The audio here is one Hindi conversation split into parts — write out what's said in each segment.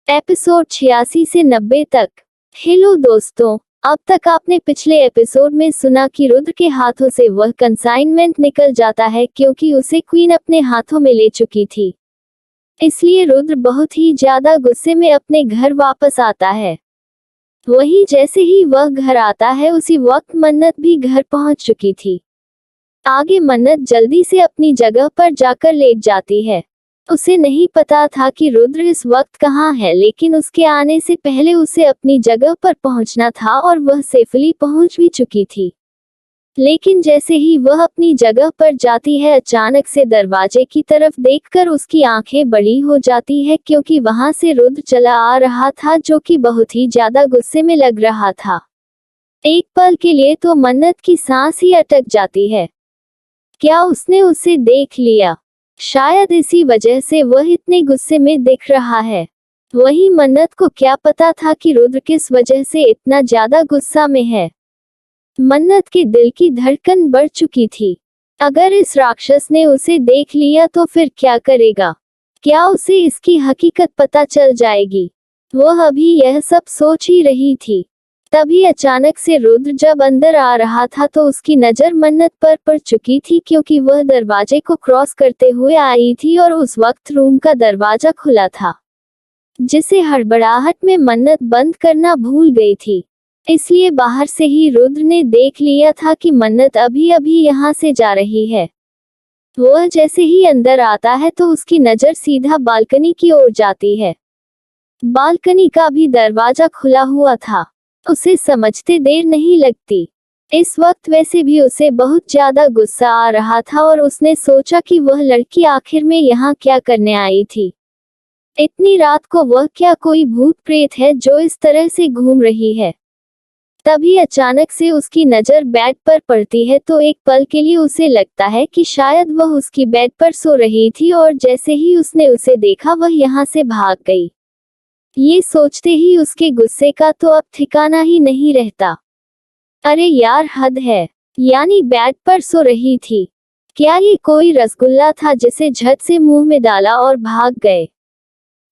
एपिसोड 86 से 90 तक। हेलो दोस्तों, अब तक आपने पिछले एपिसोड में सुना कि रुद्र के हाथों से वह कंसाइनमेंट निकल जाता है क्योंकि उसे क्वीन अपने हाथों में ले चुकी थी। इसलिए रुद्र बहुत ही ज्यादा गुस्से में अपने घर वापस आता है। वहीं जैसे ही वह घर आता है उसी वक्त मन्नत भी घर पहुंच चुकी थी। आगे मन्नत जल्दी से अपनी जगह पर जाकर लेट जाती है। उसे नहीं पता था कि रुद्र इस वक्त कहाँ है, लेकिन उसके आने से पहले उसे अपनी जगह पर पहुंचना था और वह सेफली पहुंच भी चुकी थी। लेकिन जैसे ही वह अपनी जगह पर जाती है, अचानक से दरवाजे की तरफ देखकर उसकी आंखें बड़ी हो जाती है क्योंकि वहां से रुद्र चला आ रहा था, जो कि बहुत ही ज्यादा गुस्से में लग रहा था। एक पल के लिए तो मन्नत की सांस ही अटक जाती है। क्या उसने उसे देख लिया? शायद इसी वजह से वह इतने गुस्से में दिख रहा है। वहीं मन्नत को क्या पता था कि रुद्र किस वजह से इतना ज्यादा गुस्सा में है। मन्नत के दिल की धड़कन बढ़ चुकी थी। अगर इस राक्षस ने उसे देख लिया तो फिर क्या करेगा? क्या उसे इसकी हकीकत पता चल जाएगी? वह अभी यह सब सोच ही रही थी। तभी अचानक से रुद्र जब अंदर आ रहा था तो उसकी नजर मन्नत पर पड़ चुकी थी, क्योंकि वह दरवाजे को क्रॉस करते हुए आई थी और उस वक्त रूम का दरवाजा खुला था, जिसे हड़बड़ाहट में मन्नत बंद करना भूल गई थी। इसलिए बाहर से ही रुद्र ने देख लिया था कि मन्नत अभी अभी यहाँ से जा रही है। वह जैसे ही अंदर आता है तो उसकी नजर सीधा बालकनी की ओर जाती है। बालकनी का भी दरवाजा खुला हुआ था। उसे समझते देर नहीं लगती। इस वक्त वैसे भी उसे बहुत ज्यादा गुस्सा आ रहा था और उसने सोचा कि वह लड़की आखिर में यहाँ क्या करने आई थी। इतनी रात को वह क्या कोई भूत प्रेत है जो इस तरह से घूम रही है? तभी अचानक से उसकी नजर बेड पर पड़ती है तो एक पल के लिए उसे लगता है कि शायद वह उसकी बेड पर सो रही थी, और जैसे ही उसने उसे देखा वह यहाँ से भाग गई। ये सोचते ही उसके गुस्से का तो अब ठिकाना ही नहीं रहता। अरे यार, हद है। यानी बेड पर सो रही थी। क्या ये कोई रसगुल्ला था जिसे झट से मुंह में डाला और भाग गए?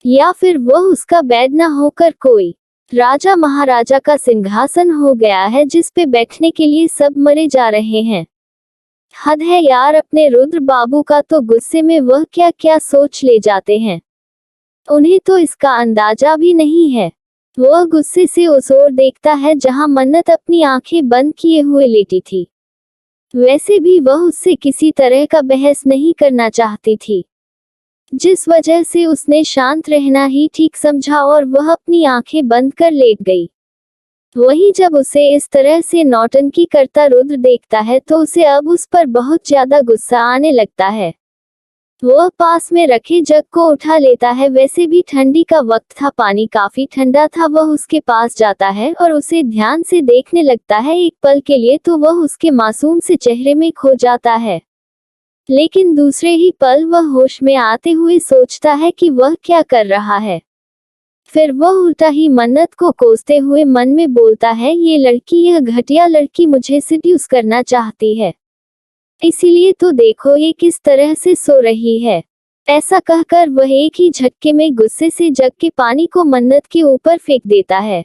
या फिर वह उसका बेड न होकर कोई राजा महाराजा का सिंहासन हो गया है जिस पे बैठने के लिए सब मरे जा रहे हैं? हद है यार, अपने रुद्र बाबू का तो गुस्से में वह क्या क्या सोच ले जाते हैं। उन्हें तो इसका अंदाजा भी नहीं है। वह गुस्से से उस ओर देखता है जहां मन्नत अपनी आंखें बंद किए हुए लेटी थी। वैसे भी वह उससे किसी तरह का बहस नहीं करना चाहती थी, जिस वजह से उसने शांत रहना ही ठीक समझा और वह अपनी आंखें बंद कर लेट गई। वहीं जब उसे इस तरह से नौटंकी करता रुद्र देखता है तो उसे अब उस पर बहुत ज्यादा गुस्सा आने लगता है। वह पास में रखे जग को उठा लेता है। वैसे भी ठंडी का वक्त था, पानी काफी ठंडा था। वह उसके पास जाता है और उसे ध्यान से देखने लगता है। एक पल के लिए तो वह उसके मासूम से चेहरे में खो जाता है, लेकिन दूसरे ही पल वह होश में आते हुए सोचता है कि वह क्या कर रहा है। फिर वह उल्टा ही मन्नत को कोसते हुए मन में बोलता है, ये लड़की, यह घटिया लड़की मुझे सिड्यूस करना चाहती है, इसीलिए तो देखो ये किस तरह से सो रही है। ऐसा कहकर वह एक ही झटके में गुस्से से जग के पानी को मन्नत के ऊपर फेंक देता है।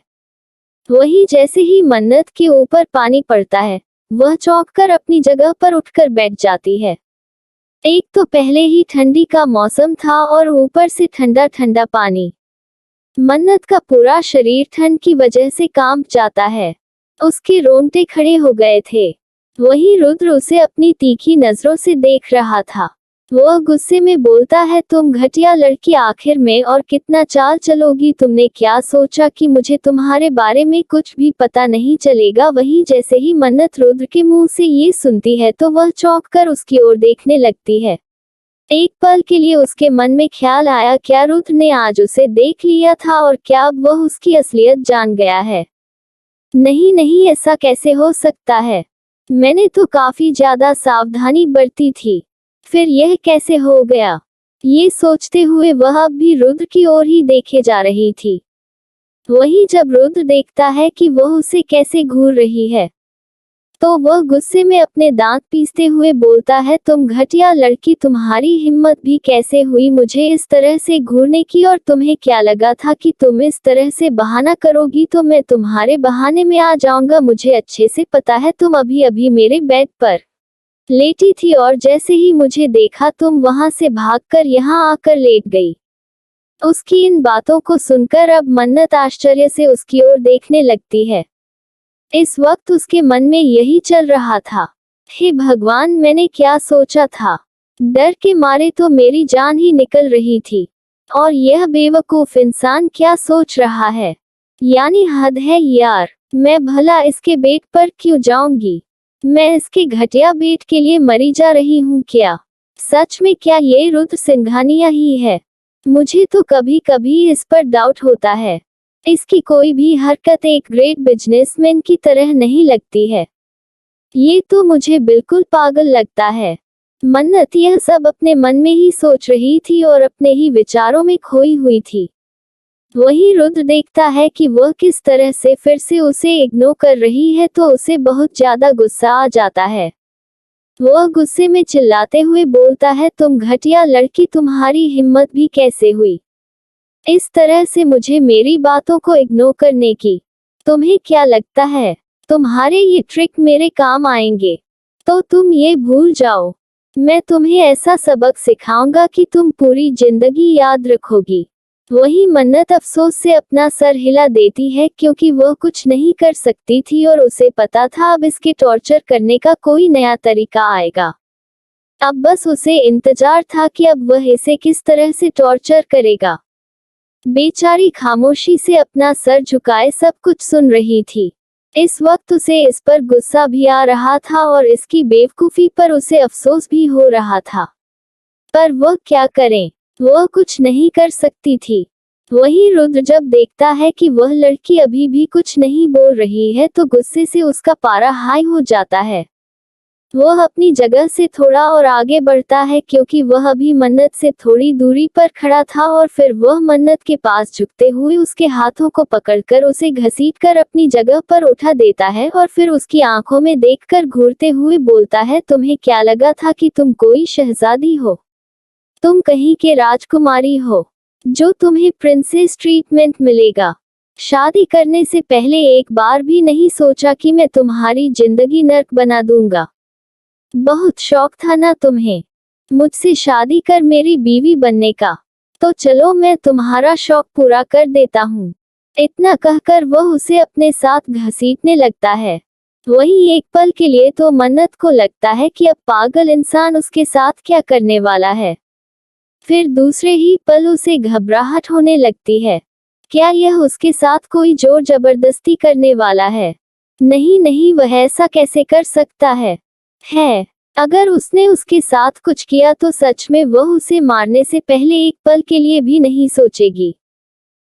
वहीं जैसे ही मन्नत के ऊपर पानी पड़ता है, वह चौंककर अपनी जगह पर उठकर बैठ जाती है। एक तो पहले ही ठंडी का मौसम था और ऊपर से ठंडा ठंडा पानी। मन्नत का पूरा शरीर ठंड की वजह से कांप जाता है। उसके रोंगटे खड़े हो गए थे। वहीं रुद्र उसे अपनी तीखी नजरों से देख रहा था। वह गुस्से में बोलता है, तुम घटिया लड़की, आखिर में और कितना चाल चलोगी? तुमने क्या सोचा कि मुझे तुम्हारे बारे में कुछ भी पता नहीं चलेगा? वहीं जैसे ही मन्नत रुद्र के मुंह से ये सुनती है तो वह चौंक कर उसकी ओर देखने लगती है। एक पल के लिए उसके मन में ख्याल आया, क्या रुद्र ने आज उसे देख लिया था और क्या अब वह उसकी असलियत जान गया है? नहीं नहीं, ऐसा कैसे हो सकता है? मैंने तो काफी ज्यादा सावधानी बरती थी, फिर यह कैसे हो गया? ये सोचते हुए वह अब भी रुद्र की ओर ही देखे जा रही थी। वहीं जब रुद्र देखता है कि वह उसे कैसे घूर रही है, तो वह गुस्से में अपने दांत पीसते हुए बोलता है, तुम घटिया लड़की, तुम्हारी हिम्मत भी कैसे हुई मुझे इस तरह से घूरने की, और तुम्हें क्या लगा था कि तुम इस तरह से बहाना करोगी तो मैं तुम्हारे बहाने में आ जाऊंगा। मुझे अच्छे से पता है तुम अभी अभी मेरे बेड पर लेटी थी और जैसे ही मुझे देखा तुम वहां से भागकर यहाँ आकर लेट गई। उसकी इन बातों को सुनकर अब मन्नत आश्चर्य से उसकी ओर देखने लगती है। इस वक्त उसके मन में यही चल रहा था, हे भगवान, मैंने क्या सोचा था। डर के मारे तो मेरी जान ही निकल रही थी, और यह बेवकूफ इंसान क्या सोच रहा है। यानी हद है यार, मैं भला इसके बेट पर क्यों जाऊंगी। मैं इसके घटिया बेट के लिए मरी जा रही हूँ क्या। सच में क्या ये रुद्र सिंघानिया ही है। मुझे तो कभी कभी इस पर डाउट होता है। इसकी कोई भी हरकत एक ग्रेट बिजनेसमैन की तरह नहीं लगती है। ये तो मुझे बिल्कुल पागल लगता है। मन्नत यह सब अपने मन में ही सोच रही थी और अपने ही विचारों में खोई हुई थी। वही रुद्र देखता है कि वह किस तरह से फिर से उसे इग्नोर कर रही है तो उसे बहुत ज्यादा गुस्सा आ जाता है। वह गुस्से में चिल्लाते हुए बोलता है, तुम घटिया लड़की, तुम्हारी हिम्मत भी कैसे हुई इस तरह से मुझे मेरी बातों को इग्नोर करने की। तुम्हें क्या लगता है तुम्हारे ये ट्रिक मेरे काम आएंगे? तो तुम ये भूल जाओ, मैं तुम्हें ऐसा सबक सिखाऊंगा कि तुम पूरी जिंदगी याद रखोगी। वही मन्नत अफसोस से अपना सर हिला देती है क्योंकि वह कुछ नहीं कर सकती थी और उसे पता था अब इसके टॉर्चर करने का कोई नया तरीका आएगा। अब बस उसे इंतजार था कि अब वह इसे किस तरह से टॉर्चर करेगा। बेचारी खामोशी से अपना सर झुकाए सब कुछ सुन रही थी। इस वक्त उसे इस पर गुस्सा भी आ रहा था और इसकी बेवकूफी पर उसे अफसोस भी हो रहा था। पर वह क्या करे, वह कुछ नहीं कर सकती थी। वही रुद्र जब देखता है कि वह लड़की अभी भी कुछ नहीं बोल रही है तो गुस्से से उसका पारा हाई हो जाता है। वह अपनी जगह से थोड़ा और आगे बढ़ता है क्योंकि वह अभी मन्नत से थोड़ी दूरी पर खड़ा था और फिर वह मन्नत के पास झुकते हुए उसके हाथों को पकड़कर उसे घसीटकर अपनी जगह पर उठा देता है और फिर उसकी आंखों में देखकर घूरते हुए बोलता है, तुम्हें क्या लगा था कि तुम कोई शहजादी हो? तुम कहीं के राजकुमारी हो जो तुम्हें प्रिंसेस ट्रीटमेंट मिलेगा। शादी करने से पहले एक बार भी नहीं सोचा कि मैं तुम्हारी जिंदगी नर्क बना दूंगा। बहुत शौक था ना तुम्हें मुझसे शादी कर मेरी बीवी बनने का, तो चलो मैं तुम्हारा शौक पूरा कर देता हूँ। इतना कहकर वह उसे अपने साथ घसीटने लगता है। वही एक पल के लिए तो मन्नत को लगता है कि अब पागल इंसान उसके साथ क्या करने वाला है। फिर दूसरे ही पल उसे घबराहट होने लगती है। क्या यह उसके साथ कोई जोर जबरदस्ती करने वाला है? नहीं नहीं, वह ऐसा कैसे कर सकता है। अगर उसने उसके साथ कुछ किया तो सच में वह उसे मारने से पहले एक पल के लिए भी नहीं सोचेगी।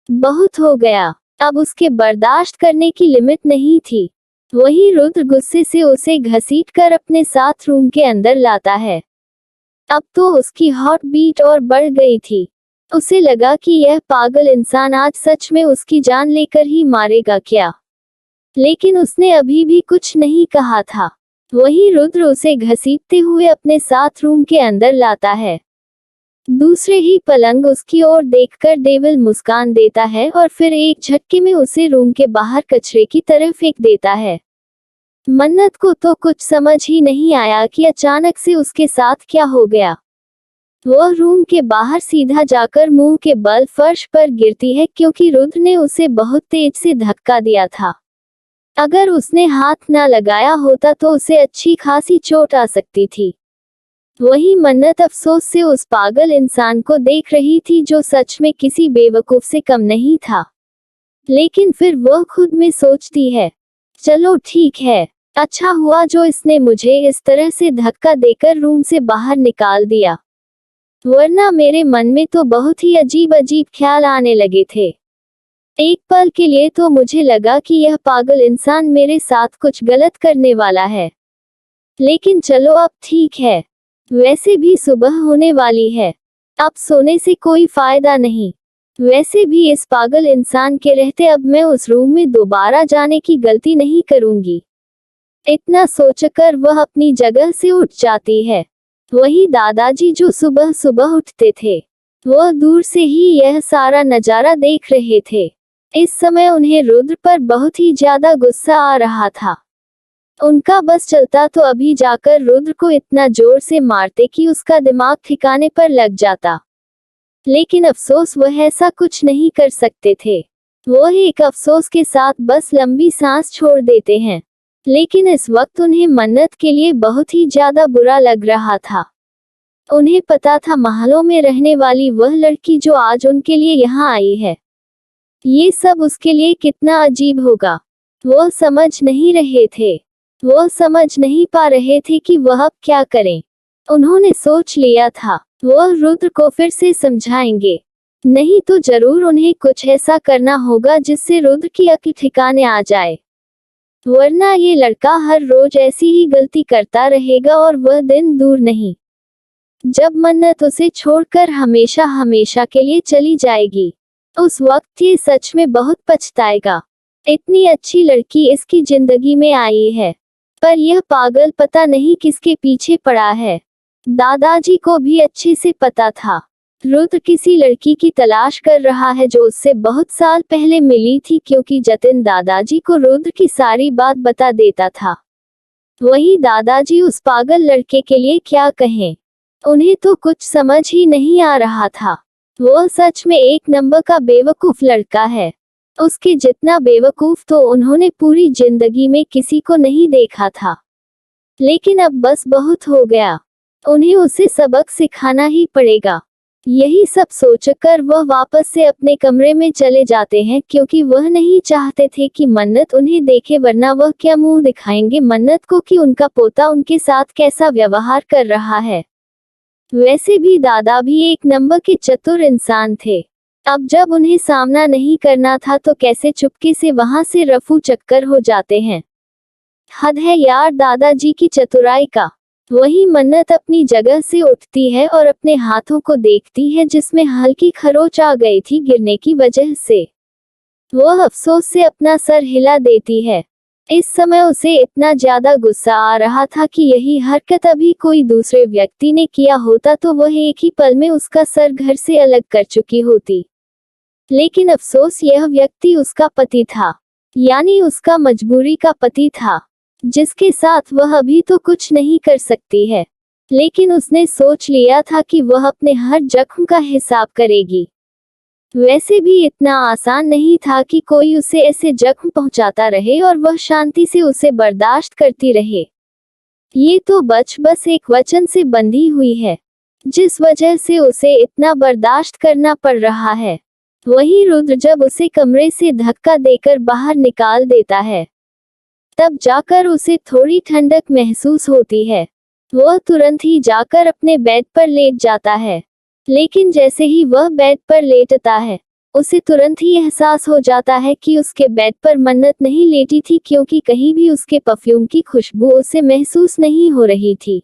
बहुत हो गया, अब उसके बर्दाश्त करने की लिमिट नहीं थी। वही रुद्र गुस्से से उसे घसीटकर अपने साथ रूम के अंदर लाता है। अब तो उसकी हार्ट बीट और बढ़ गई थी। उसे लगा कि यह पागल इंसान आज सच में उसकी जान लेकर ही मारेगा क्या, लेकिन उसने अभी भी कुछ नहीं कहा था। वही रुद्र उसे घसीटते हुए अपने साथ रूम के अंदर लाता है। दूसरे ही पलंग उसकी ओर देखकर डेविल मुस्कान देता है और फिर एक झटके में उसे रूम के बाहर कचरे की तरफ फेंक देता है। मन्नत को तो कुछ समझ ही नहीं आया कि अचानक से उसके साथ क्या हो गया। वह रूम के बाहर सीधा जाकर मुंह के बल फर्श पर गिरती है क्योंकि रुद्र ने उसे बहुत तेज से धक्का दिया था। अगर उसने हाथ न लगाया होता तो उसे अच्छी खासी चोट आ सकती थी। वही मन्नत अफसोस से उस पागल इंसान को देख रही थी जो सच में किसी बेवकूफ से कम नहीं था। लेकिन फिर वह खुद में सोचती है, चलो ठीक है, अच्छा हुआ जो इसने मुझे इस तरह से धक्का देकर रूम से बाहर निकाल दिया, वरना मेरे मन में तो बहुत ही अजीब अजीब ख्याल आने लगे थे। एक पल के लिए तो मुझे लगा कि यह पागल इंसान मेरे साथ कुछ गलत करने वाला है। लेकिन चलो अब ठीक है, वैसे भी सुबह होने वाली है, अब सोने से कोई फायदा नहीं। वैसे भी इस पागल इंसान के रहते अब मैं उस रूम में दोबारा जाने की गलती नहीं करूंगी। इतना सोचकर वह अपनी जगह से उठ जाती है। वही दादाजी जो सुबह सुबह उठते थे, वह दूर से ही यह सारा नजारा देख रहे थे। इस समय उन्हें रुद्र पर बहुत ही ज्यादा गुस्सा आ रहा था। उनका बस चलता तो अभी जाकर रुद्र को इतना जोर से मारते कि उसका दिमाग ठिकाने पर लग जाता। लेकिन अफसोस वह ऐसा कुछ नहीं कर सकते थे। वह एक अफसोस के साथ बस लंबी सांस छोड़ देते हैं। लेकिन इस वक्त उन्हें मन्नत के लिए बहुत ही ज्यादा बुरा लग रहा था। उन्हें पता था महलों में रहने वाली वह लड़की जो आज उनके लिए यहाँ आई है, ये सब उसके लिए कितना अजीब होगा। वह समझ नहीं रहे थे। वह समझ नहीं पा रहे थे कि वह अब क्या करें। उन्होंने सोच लिया था, वह रुद्र को फिर से समझाएंगे। नहीं तो जरूर उन्हें कुछ ऐसा करना होगा जिससे रुद्र की अक्ल ठिकाने आ जाए, वरना ये लड़का हर रोज ऐसी ही गलती करता रहेगा और वह दिन दूर नहीं जब मन्नत उसे छोड़कर हमेशा हमेशा के लिए चली जाएगी। उस वक्त ये सच में बहुत पछताएगा। इतनी अच्छी लड़की इसकी जिंदगी में आई है, पर यह पागल पता नहीं किसके पीछे पड़ा है। दादाजी को भी अच्छे से पता था रुद्र किसी लड़की की तलाश कर रहा है जो उससे बहुत साल पहले मिली थी, क्योंकि जतिन दादाजी को रुद्र की सारी बात बता देता था। वही दादाजी उस पागल लड़के के लिए क्या कहें। उन्हें तो कुछ समझ ही नहीं आ रहा था। वह सच में एक नंबर का बेवकूफ लड़का है। उसके जितना बेवकूफ तो उन्होंने पूरी जिंदगी में किसी को नहीं देखा था। लेकिन अब बस बहुत हो गया, उन्हें उसे सबक सिखाना ही पड़ेगा। यही सब सोचकर वह वापस से अपने कमरे में चले जाते हैं, क्योंकि वह नहीं चाहते थे कि मन्नत उन्हें देखे, वरना वह क्या मुंह दिखाएंगे मन्नत को कि उनका पोता उनके साथ कैसा व्यवहार कर रहा है। वैसे भी दादा भी एक नंबर के चतुर इंसान थे। अब जब उन्हें सामना नहीं करना था तो कैसे चुपके से वहां से रफू चक्कर हो जाते हैं। हद है यार दादाजी की चतुराई का। वही मन्नत अपनी जगह से उठती है और अपने हाथों को देखती है जिसमें हल्की खरोच आ गई थी गिरने की वजह से। वह अफसोस से अपना सर हिला देती है। इस समय उसे इतना ज्यादा गुस्सा आ रहा था कि यही हरकत अभी कोई दूसरे व्यक्ति ने किया होता तो वह एक ही पल में उसका सर घर से अलग कर चुकी होती। लेकिन अफसोस यह व्यक्ति उसका पति था, यानी उसका मजबूरी का पति था, जिसके साथ वह अभी तो कुछ नहीं कर सकती है। लेकिन उसने सोच लिया था कि वह अपने हर जख्म का हिसाब करेगी। वैसे भी इतना आसान नहीं था कि कोई उसे ऐसे जख्म पहुंचाता रहे और वह शांति से उसे बर्दाश्त करती रहे। ये तो बस एक वचन से बंधी हुई है, जिस वजह से उसे इतना बर्दाश्त करना पड़ रहा है। वही रुद्र जब उसे कमरे से धक्का देकर बाहर निकाल देता है, तब जाकर उसे थोड़ी ठंडक महसूस होती है। वह तुरंत ही जाकर अपने बेड पर लेट जाता है। लेकिन जैसे ही वह बेड पर लेटता है, उसे तुरंत ही एहसास हो जाता है कि उसके बेड पर मन्नत नहीं लेटी थी, क्योंकि कहीं भी उसके परफ्यूम की खुशबू उसे महसूस नहीं हो रही थी।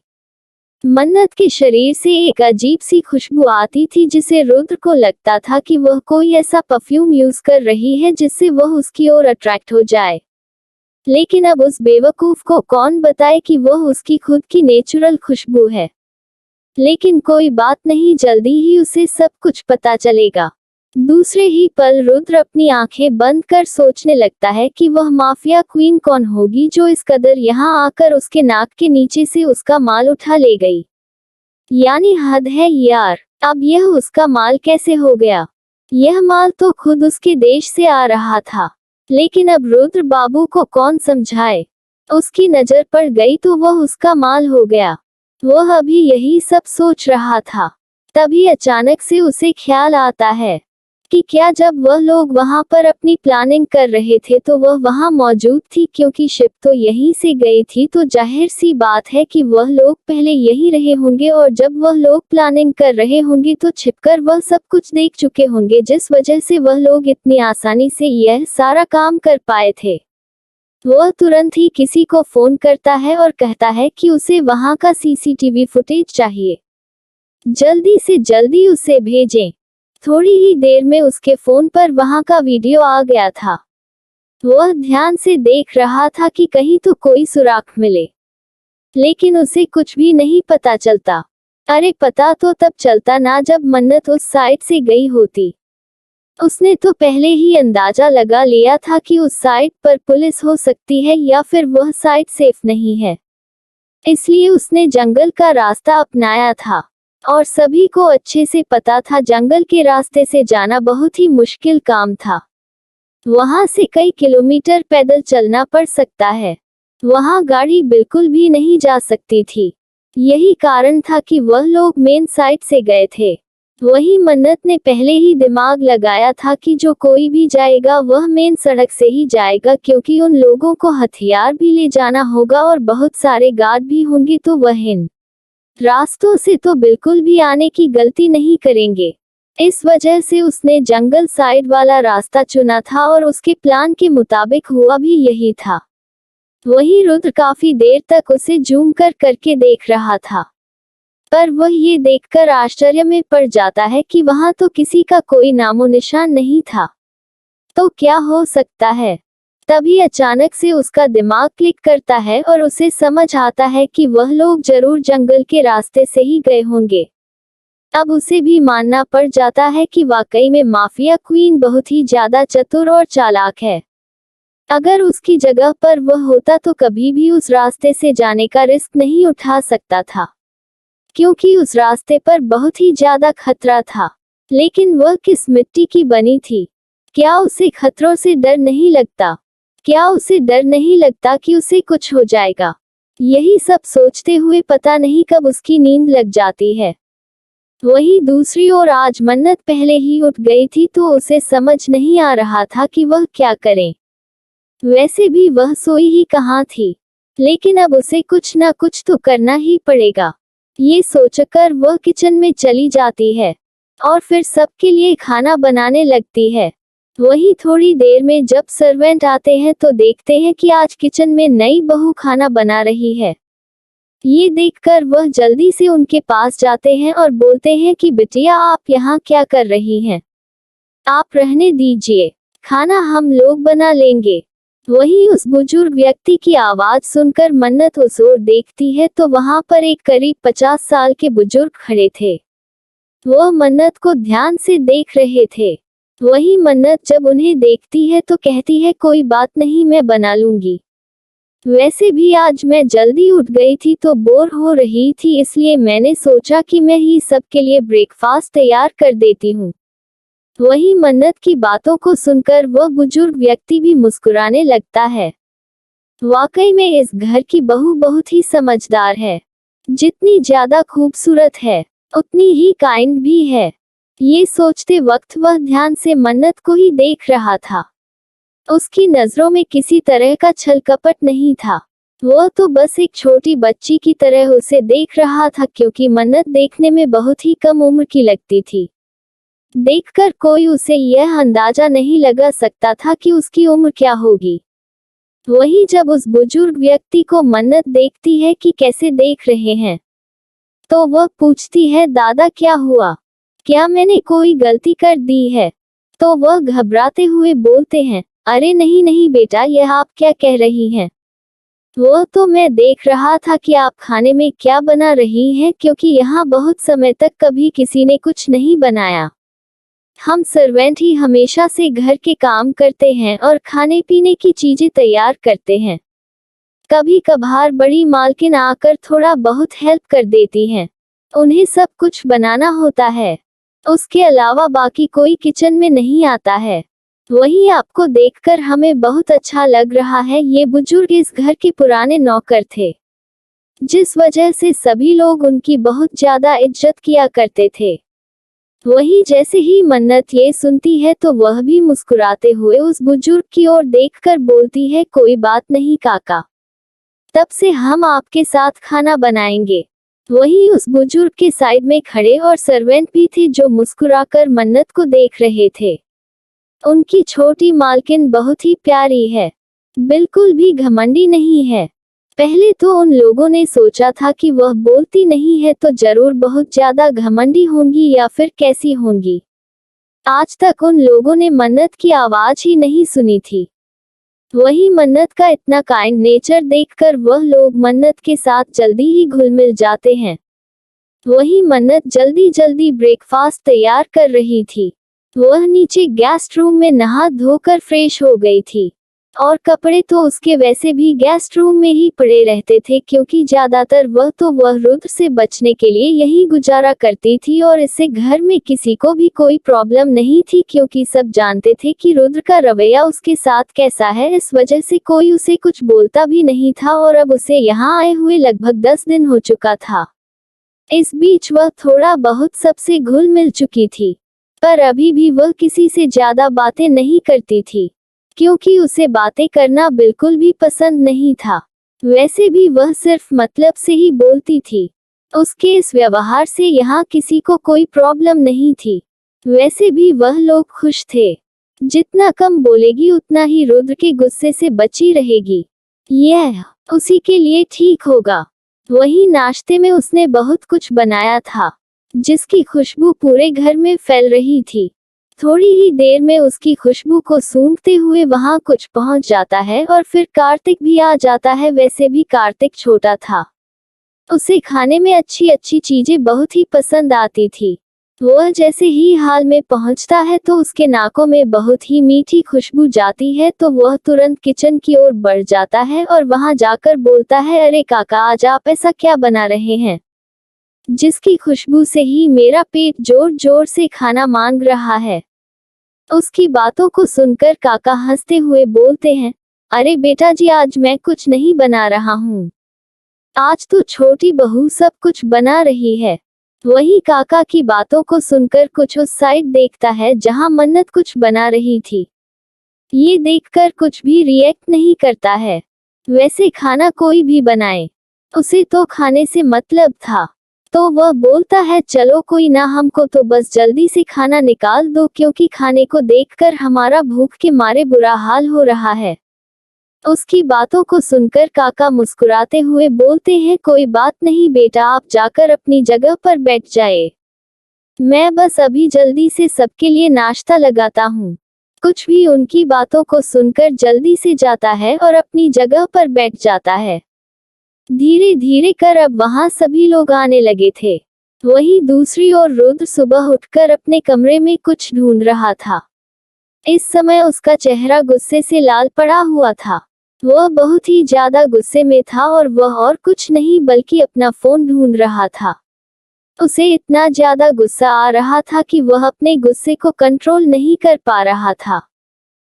मन्नत के शरीर से एक अजीब सी खुशबू आती थी, जिसे रुद्र को लगता था कि वह कोई ऐसा परफ्यूम यूज कर रही है जिससे वह उसकी ओर अट्रैक्ट हो जाए। लेकिन अब उस बेवकूफ को कौन बताए कि वह उसकी खुद की नेचुरल खुशबू है। लेकिन कोई बात नहीं, जल्दी ही उसे सब कुछ पता चलेगा। दूसरे ही पल रुद्र अपनी आंखें बंद कर सोचने लगता है कि वह माफिया क्वीन कौन होगी जो इस कदर यहाँ आकर उसके नाक के नीचे से उसका माल उठा ले गई। यानी हद है यार, अब यह उसका माल कैसे हो गया? यह माल तो खुद उसके देश से आ रहा था। लेकिन अब रुद्र बाबू को कौन समझाए? उसकी नजर पड़ गई तो वह उसका माल हो गया। वह अभी यही सब सोच रहा था, तभी अचानक से उसे ख्याल आता है कि क्या जब वह लोग वहां पर अपनी प्लानिंग कर रहे थे तो वह वहां मौजूद थी, क्योंकि शिप तो यहीं से गई थी, तो जाहिर सी बात है कि वह लोग पहले यहीं रहे होंगे और जब वह लोग प्लानिंग कर रहे होंगे तो छिपकर वह सब कुछ देख चुके होंगे, जिस वजह से वह लोग इतनी आसानी से यह सारा काम कर पाए थे। वह तुरंत ही किसी को फोन करता है और कहता है कि उसे वहां का सीसीटीवी फुटेज चाहिए, जल्दी से जल्दी उसे भेजें। थोड़ी ही देर में उसके फोन पर वहां का वीडियो आ गया था। वह ध्यान से देख रहा था कि कहीं तो कोई सुराग मिले, लेकिन उसे कुछ भी नहीं पता चलता। अरे पता तो तब चलता ना जब मन्नत उस साइड से गई होती। उसने तो पहले ही अंदाजा लगा लिया था कि उस साइड पर पुलिस हो सकती है या फिर वह साइड सेफ नहीं है। इसलिए उसने जंगल का रास्ता अपनाया था। और सभी को अच्छे से पता था जंगल के रास्ते से जाना बहुत ही मुश्किल काम था। वहां से कई किलोमीटर पैदल चलना पड़ सकता है। वहां गाड़ी बिल्कुल भी नहीं जा सकती थी। यही कारण था कि वह लोग मेन साइड से गए थे। वही मन्नत ने पहले ही दिमाग लगाया था कि जो कोई भी जाएगा वह मेन सड़क से ही जाएगा, क्योंकि उन लोगों को हथियार भी ले जाना होगा और बहुत सारे गार्ड भी होंगे, तो वह इन रास्तों से तो बिल्कुल भी आने की गलती नहीं करेंगे। इस वजह से उसने जंगल साइड वाला रास्ता चुना था और उसके प्लान के मुताबिक हुआ भी यही था। वही रुद्र काफी देर तक उसे जूम करके देख रहा था, पर वह ये देखकर आश्चर्य में पड़ जाता है कि वहां तो किसी का कोई नामो निशान नहीं था। तो क्या हो सकता है? तभी अचानक से उसका दिमाग क्लिक करता है और उसे समझ आता है कि वह लोग जरूर जंगल के रास्ते से ही गए होंगे। अब उसे भी मानना पड़ जाता है कि वाकई में माफिया क्वीन बहुत ही ज्यादा चतुर और चालाक है। अगर उसकी जगह पर वह होता तो कभी भी उस रास्ते से जाने का रिस्क नहीं उठा सकता था, क्योंकि उस रास्ते पर बहुत ही ज्यादा खतरा था। लेकिन वह किस मिट्टी की बनी थी? क्या उसे खतरों से डर नहीं लगता? क्या उसे डर नहीं लगता कि उसे कुछ हो जाएगा? यही सब सोचते हुए पता नहीं कब उसकी नींद लग जाती है। वहीं दूसरी ओर आज मन्नत पहले ही उठ गई थी, तो उसे समझ नहीं आ रहा था कि वह क्या करे। वैसे भी वह सोई ही कहाँ थी, लेकिन अब उसे कुछ ना कुछ तो करना ही पड़ेगा। ये सोचकर वह किचन में चली जाती है और फिर सबके लिए खाना बनाने लगती है। वही थोड़ी देर में जब सर्वेंट आते हैं तो देखते हैं कि आज किचन में नई बहू खाना बना रही है। ये देखकर वह जल्दी से उनके पास जाते हैं और बोलते हैं कि बिटिया, आप यहाँ क्या कर रही हैं? आप रहने दीजिए, खाना हम लोग बना लेंगे। वही उस बुजुर्ग व्यक्ति की आवाज सुनकर मन्नत उस ओर देखती है तो वहां पर एक करीब 50 साल के बुजुर्ग खड़े थे। वह मन्नत को ध्यान से देख रहे थे। वही मन्नत जब उन्हें देखती है तो कहती है, कोई बात नहीं, मैं बना लूंगी। वैसे भी आज मैं जल्दी उठ गई थी तो बोर हो रही थी, इसलिए मैंने सोचा कि मैं ही सबके लिए ब्रेकफास्ट तैयार कर देती हूँ। वही मन्नत की बातों को सुनकर वह बुजुर्ग व्यक्ति भी मुस्कुराने लगता है। वाकई में इस घर की बहू बहुत ही समझदार है। जितनी ज्यादा खूबसूरत है, उतनी ही काइंड भी है। ये सोचते वक्त वह ध्यान से मन्नत को ही देख रहा था। उसकी नजरों में किसी तरह का छल कपट नहीं था। वह तो बस एक छोटी बच्ची की तरह उसे देख रहा था, क्योंकि मन्नत देखने में बहुत ही कम उम्र की लगती थी। देखकर कोई उसे यह अंदाजा नहीं लगा सकता था कि उसकी उम्र क्या होगी। वही जब उस बुजुर्ग व्यक्ति को मन्नत देखती है कि कैसे देख रहे हैं, तो वह पूछती है, दादा क्या हुआ? क्या मैंने कोई गलती कर दी है? तो वह घबराते हुए बोलते हैं, अरे नहीं नहीं बेटा, यह आप क्या कह रही हैं? वह तो मैं देख रहा था कि आप खाने में क्या बना रही हैं, क्योंकि यहाँ बहुत समय तक कभी किसी ने कुछ नहीं बनाया। हम सर्वेंट ही हमेशा से घर के काम करते हैं और खाने पीने की चीजें तैयार करते हैं। कभी कभार बड़ी मालकिन आकर थोड़ा बहुत हेल्प कर देती हैं। उन्हें सब कुछ बनाना होता है। उसके अलावा बाकी कोई किचन में नहीं आता है। वही आपको देखकर हमें बहुत अच्छा लग रहा है। ये बुजुर्ग इस घर के पुराने नौकर थे, जिस वजह से सभी लोग उनकी बहुत ज्यादा इज्जत किया करते थे। वही जैसे ही मन्नत ये सुनती है तो वह भी मुस्कुराते हुए उस बुजुर्ग की ओर देखकर बोलती है, कोई बात नहीं काका, तब से हम आपके साथ खाना बनाएंगे। वही उस बुजुर्ग के साइड में खड़े और सर्वेंट भी थे जो मुस्कुराकर मन्नत को देख रहे थे। उनकी छोटी मालकिन बहुत ही प्यारी है, बिल्कुल भी घमंडी नहीं है। पहले तो उन लोगों ने सोचा था कि वह बोलती नहीं है तो जरूर बहुत ज्यादा घमंडी होंगी या फिर कैसी होंगी। आज तक उन लोगों ने मन्नत की आवाज ही नहीं सुनी थी। वही मन्नत का इतना काइंड नेचर देखकर वह लोग मन्नत के साथ जल्दी ही घुल मिल जाते हैं। वही मन्नत जल्दी जल्दी ब्रेकफास्ट तैयार कर रही थी। वह नीचे गेस्ट रूम में नहा धोकर फ्रेश हो गई थी। और कपड़े तो उसके वैसे भी गेस्ट रूम में ही पड़े रहते थे, क्योंकि ज्यादातर वह रुद्र से बचने के लिए यही गुजारा करती थी और इससे घर में किसी को भी कोई प्रॉब्लम नहीं थी, क्योंकि सब जानते थे कि रुद्र का रवैया उसके साथ कैसा है। इस वजह से कोई उसे कुछ बोलता भी नहीं था और अब उसे यहाँ आए हुए लगभग 10 दिन हो चुका था। इस बीच वह थोड़ा बहुत सबसे घुल मिल चुकी थी, पर अभी भी वह किसी से ज्यादा बातें नहीं करती थी, क्योंकि उसे बातें करना बिल्कुल भी पसंद नहीं था। वैसे भी वह सिर्फ मतलब से ही बोलती थी। उसके इस व्यवहार से यहाँ किसी को कोई प्रॉब्लम नहीं थी। वैसे भी वह लोग खुश थे। जितना कम बोलेगी उतना ही रुद्र के गुस्से से बची रहेगी। यह उसी के लिए ठीक होगा। वही नाश्ते में उसने बहुत कुछ बनाया था, जिसकी खुशबू पूरे घर में फैल रही थी। थोड़ी ही देर में उसकी खुशबू को सूंघते हुए वहां कुछ पहुंच जाता है और फिर कार्तिक भी आ जाता है। वैसे भी कार्तिक छोटा था, उसे खाने में अच्छी अच्छी चीजें बहुत ही पसंद आती थी। वह जैसे ही हाल में पहुंचता है तो उसके नाकों में बहुत ही मीठी खुशबू जाती है, तो वह तुरंत किचन की ओर बढ़ जाता है और वहां जाकर बोलता है, अरे काका, आज आप ऐसा क्या बना रहे हैं जिसकी खुशबू से ही मेरा पेट जोर जोर से खाना मांग रहा है। उसकी बातों को सुनकर काका हंसते हुए बोलते हैं, अरे बेटा जी, आज मैं कुछ नहीं बना रहा हूँ, आज तो छोटी बहू सब कुछ बना रही है। वही काका की बातों को सुनकर कुछ उस साइड देखता है जहां मन्नत कुछ बना रही थी। ये देखकर कुछ भी रिएक्ट नहीं करता है। वैसे खाना कोई भी बनाए, उसे तो खाने से मतलब था। तो वह बोलता है, चलो कोई ना, हमको तो बस जल्दी से खाना निकाल दो, क्योंकि खाने को देखकर हमारा भूख के मारे बुरा हाल हो रहा है। उसकी बातों को सुनकर काका मुस्कुराते हुए बोलते हैं, कोई बात नहीं बेटा, आप जाकर अपनी जगह पर बैठ जाए, मैं बस अभी जल्दी से सबके लिए नाश्ता लगाता हूँ। कुछ भी उनकी बातों को सुनकर जल्दी से जाता है और अपनी जगह पर बैठ जाता है। धीरे धीरे कर अब वहां सभी लोग आने लगे थे। वहीं दूसरी ओर रुद्र सुबह उठकर अपने कमरे में कुछ ढूंढ रहा था। इस समय उसका चेहरा गुस्से से लाल पड़ा हुआ था। वह बहुत ही ज्यादा गुस्से में था और वह और कुछ नहीं बल्कि अपना फोन ढूंढ रहा था। उसे इतना ज्यादा गुस्सा आ रहा था कि वह अपने गुस्से को कंट्रोल नहीं कर पा रहा था।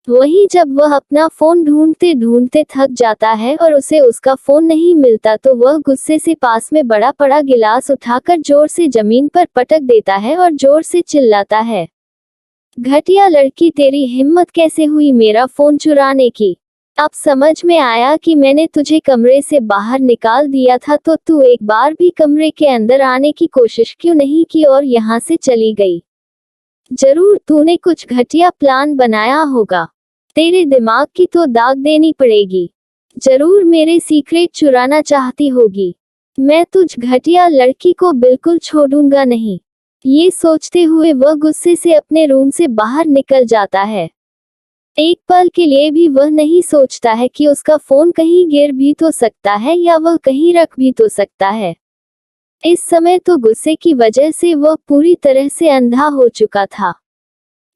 वहीं जब वह अपना फोन ढूंढते ढूंढते थक जाता है और उसे उसका फोन नहीं मिलता, तो वह गुस्से से पास में बड़ा पड़ा गिलास उठाकर जोर से जमीन पर पटक देता है और जोर से चिल्लाता है, घटिया लड़की, तेरी हिम्मत कैसे हुई मेरा फोन चुराने की? अब समझ में आया कि मैंने तुझे कमरे से बाहर निकाल दिया था, तो तू एक बार भी कमरे के अंदर आने की कोशिश क्यों नहीं की और यहाँ से चली गई? जरूर तूने कुछ घटिया प्लान बनाया होगा। तेरे दिमाग की तो दाग देनी पड़ेगी। जरूर मेरे सीक्रेट चुराना चाहती होगी। मैं तुझ घटिया लड़की को बिल्कुल छोड़ूंगा नहीं। ये सोचते हुए वह गुस्से से अपने रूम से बाहर निकल जाता है। एक पल के लिए भी वह नहीं सोचता है कि उसका फोन कहीं गिर भी तो सकता है या वह कहीं रख भी तो सकता है। इस समय तो गुस्से की वजह से वह पूरी तरह से अंधा हो चुका था।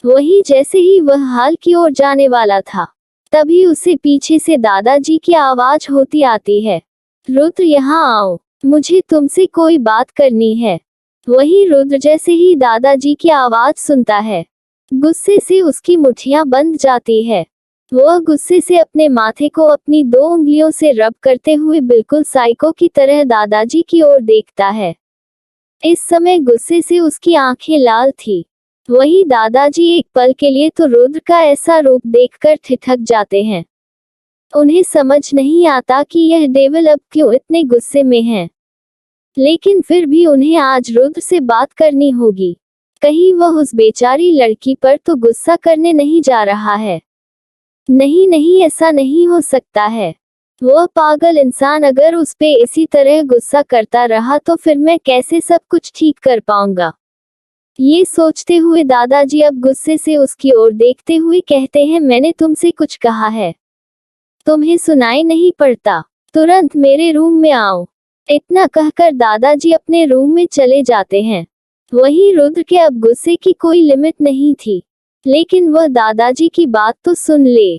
वही जैसे ही वह हाल की ओर जाने वाला था, तभी उसे पीछे से दादाजी की आवाज होती आती है, रुद्र यहाँ आओ, मुझे तुमसे कोई बात करनी है। वही रुद्र जैसे ही दादाजी की आवाज सुनता है, गुस्से से उसकी मुट्ठियां बंध जाती है। वह गुस्से से अपने माथे को अपनी 2 उंगलियों से रब करते हुए बिल्कुल साइको की तरह दादाजी की ओर देखता है। इस समय गुस्से से उसकी आंखें लाल थी। वही दादाजी एक पल के लिए तो रुद्र का ऐसा रूप देखकर ठिठक जाते हैं। उन्हें समझ नहीं आता कि यह डेविल अब क्यों इतने गुस्से में है, लेकिन फिर भी उन्हें आज रुद्र से बात करनी होगी। कहीं वह उस बेचारी लड़की पर तो गुस्सा करने नहीं जा रहा है। नहीं नहीं, ऐसा नहीं हो सकता है। वह पागल इंसान अगर उस पे इसी तरह गुस्सा करता रहा तो फिर मैं कैसे सब कुछ ठीक कर पाऊंगा? ये सोचते हुए दादाजी अब गुस्से से उसकी ओर देखते हुए कहते हैं, मैंने तुमसे कुछ कहा है। तुम्हें सुनाई नहीं पड़ता? तुरंत मेरे रूम में आओ। इतना कहकर दादाजी अपने रूम में चले जाते हैं। वहीं रुद्र के अब गुस्से की कोई लिमिट नहीं थी, लेकिन वह दादाजी की बात तो सुन ले,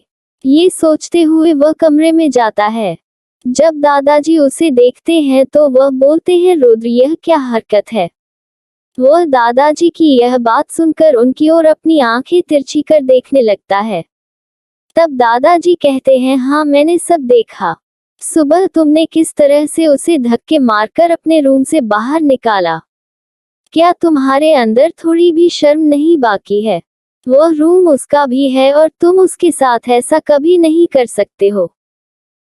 ये सोचते हुए वह कमरे में जाता है। जब दादाजी उसे देखते हैं तो वह बोलते हैं, रुद्र यह क्या हरकत है? वह दादाजी की यह बात सुनकर उनकी ओर अपनी आंखें तिरछी कर देखने लगता है। तब दादाजी कहते हैं, हाँ मैंने सब देखा। सुबह तुमने किस तरह से उसे धक्के मारकर अपने रूम से बाहर निकाला। क्या तुम्हारे अंदर थोड़ी भी शर्म नहीं बाकी है? वह रूम उसका भी है और तुम उसके साथ ऐसा कभी नहीं कर सकते हो।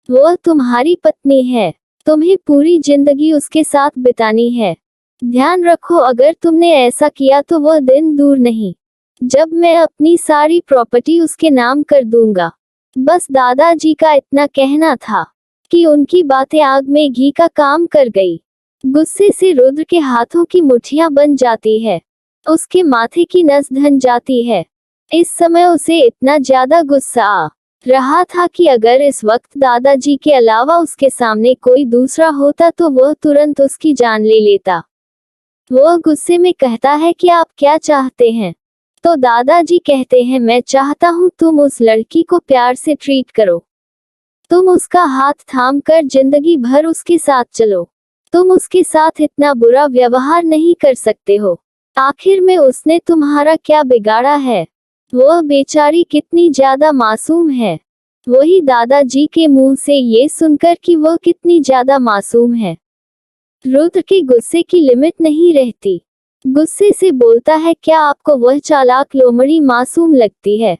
वह तुम्हारी पत्नी है, तुम्हें पूरी जिंदगी उसके साथ बितानी है। ध्यान रखो, अगर तुमने ऐसा किया तो वह दिन दूर नहीं जब मैं अपनी सारी प्रॉपर्टी उसके नाम कर दूंगा। बस दादाजी का इतना कहना था कि उनकी बातें आग में घी का काम कर गई। गुस्से से रुद्र के हाथों की मुट्ठियां बन जाती है, उसके माथे की नस धन जाती है। इस समय उसे इतना ज्यादा गुस्सा आ रहा था कि अगर इस वक्त दादाजी के अलावा उसके सामने कोई दूसरा होता तो वह तुरंत उसकी जान ले लेता। वह गुस्से में कहता है कि आप क्या चाहते हैं? तो दादाजी कहते हैं, मैं चाहता हूँ तुम उस लड़की को प्यार से ट्रीट करो। तुम उसका हाथ थाम कर जिंदगी भर उसके साथ चलो। तुम उसके साथ इतना बुरा व्यवहार नहीं कर सकते हो। आखिर में उसने तुम्हारा क्या बिगाड़ा है? वह बेचारी कितनी ज्यादा मासूम है। वही दादाजी के मुंह से ये सुनकर कि वह कितनी ज्यादा मासूम है, रुद्र के गुस्से की लिमिट नहीं रहती। गुस्से से बोलता है, क्या आपको वह चालाक लोमड़ी मासूम लगती है?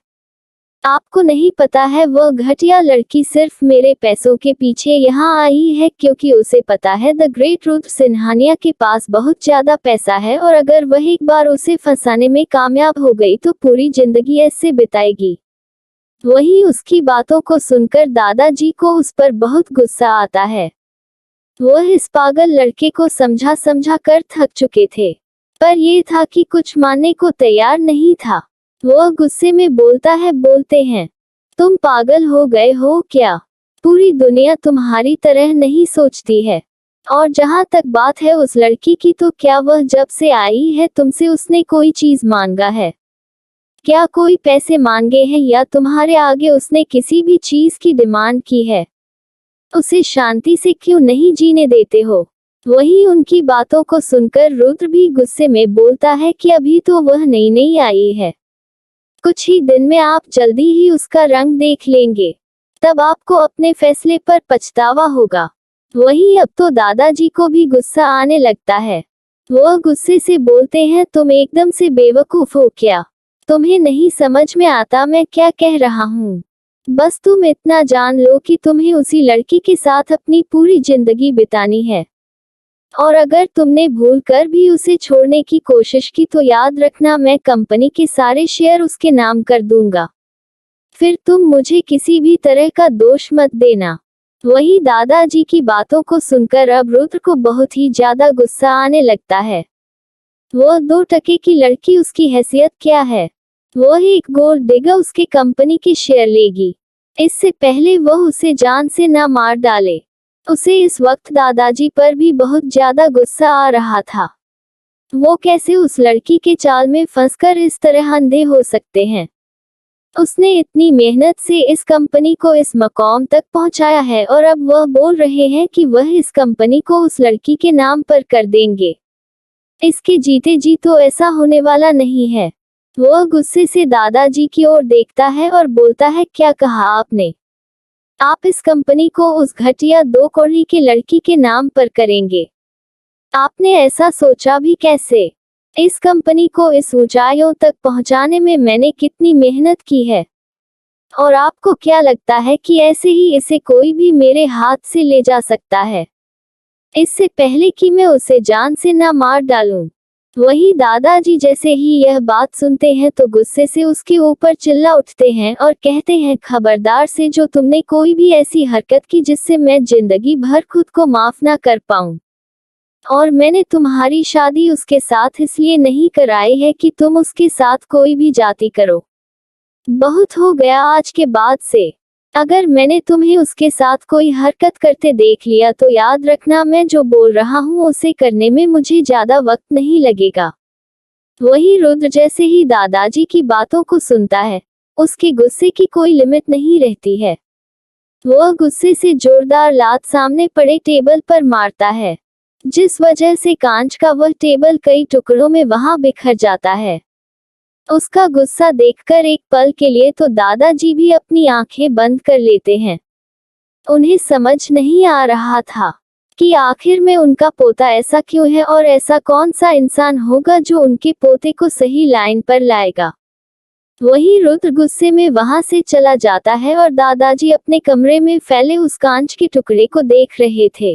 आपको नहीं पता है वह घटिया लड़की सिर्फ मेरे पैसों के पीछे यहाँ आई है क्योंकि उसे पता है द ग्रेट रुद्र सिन्हानिया के पास बहुत ज्यादा पैसा है और अगर वह एक बार उसे फंसाने में कामयाब हो गई तो पूरी जिंदगी ऐसे बिताएगी। वही उसकी बातों को सुनकर दादाजी को उस पर बहुत गुस्सा आता है। वह इस पागल लड़के को समझा समझा कर थक चुके थे, पर यह था कि कुछ मानने को तैयार नहीं था। वह गुस्से में बोलते हैं, तुम पागल हो गए हो क्या? पूरी दुनिया तुम्हारी तरह नहीं सोचती है। और जहां तक बात है उस लड़की की, तो क्या वह जब से आई है तुमसे उसने कोई चीज मांगा है? क्या कोई पैसे मांगे हैं या तुम्हारे आगे उसने किसी भी चीज की डिमांड की है? उसे शांति से क्यों नहीं जीने देते हो? वही उनकी बातों को सुनकर रुद्र भी गुस्से में बोलता है कि अभी तो वह नई आई है, कुछ ही दिन में आप जल्दी ही उसका रंग देख लेंगे, तब आपको अपने फैसले पर पछतावा होगा। वही अब तो दादाजी को भी गुस्सा आने लगता है। वह गुस्से से बोलते हैं, तुम एकदम से बेवकूफ हो क्या? तुम्हें नहीं समझ में आता मैं क्या कह रहा हूँ? बस तुम इतना जान लो कि तुम्हें उसी लड़की के साथ अपनी पूरी जिंदगी बितानी है, और अगर तुमने भूलकर भी उसे छोड़ने की कोशिश की तो याद रखना मैं कंपनी के सारे शेयर उसके नाम कर दूंगा। फिर तुम मुझे किसी भी तरह का दोष मत देना। वही दादाजी की बातों को सुनकर अब रुद्र को बहुत ही ज्यादा गुस्सा आने लगता है। वह 2 टके की लड़की उसकी हैसियत क्या है? वह एक गोल्ड डिगर उसके कंपनी के शेयर लेगी, इससे पहले वह उसे जान से ना मार डाले। उसे इस वक्त दादाजी पर भी बहुत ज्यादा गुस्सा आ रहा था। वो कैसे उस लड़की के चाल में फंसकर इस तरह अंधे हो सकते हैं? उसने इतनी मेहनत से इस कंपनी को इस मकाम तक पहुंचाया है और अब वह बोल रहे हैं कि वह इस कंपनी को उस लड़की के नाम पर कर देंगे। इसके जीते जी तो ऐसा होने वाला नहीं है। वह गुस्से से दादाजी की ओर देखता है और बोलता है, क्या कहा आपने? आप इस कंपनी को उस घटिया 2 कौड़ी की लड़की के नाम पर करेंगे? आपने ऐसा सोचा भी कैसे? इस कंपनी को इस ऊंचाइयों तक पहुंचाने में मैंने कितनी मेहनत की है, और आपको क्या लगता है कि ऐसे ही इसे कोई भी मेरे हाथ से ले जा सकता है, इससे पहले कि मैं उसे जान से ना मार डालूं? वही दादाजी जैसे ही यह बात सुनते हैं तो गुस्से से उसके ऊपर चिल्ला उठते हैं और कहते हैं, खबरदार से जो तुमने कोई भी ऐसी हरकत की जिससे मैं जिंदगी भर खुद को माफ ना कर पाऊं। और मैंने तुम्हारी शादी उसके साथ इसलिए नहीं कराई है कि तुम उसके साथ कोई भी जाति करो। बहुत हो गया आज के बाद से। अगर मैंने तुम्हें उसके साथ कोई हरकत करते देख लिया तो याद रखना, मैं जो बोल रहा हूँ उसे करने में मुझे ज्यादा वक्त नहीं लगेगा। वही रुद्र जैसे ही दादाजी की बातों को सुनता है, उसके गुस्से की कोई लिमिट नहीं रहती है। वह गुस्से से जोरदार लात सामने पड़े टेबल पर मारता है, जिस वजह से कांच का वह टेबल कई टुकड़ों में वहां बिखर जाता है। उसका गुस्सा देखकर एक पल के लिए तो दादाजी भी अपनी आंखें बंद कर लेते हैं। उन्हें समझ नहीं आ रहा था कि आखिर में उनका पोता ऐसा क्यों है और ऐसा कौन सा इंसान होगा जो उनके पोते को सही लाइन पर लाएगा। वही रुद्र गुस्से में वहां से चला जाता है और दादाजी अपने कमरे में फैले उस कांच के टुकड़े को देख रहे थे।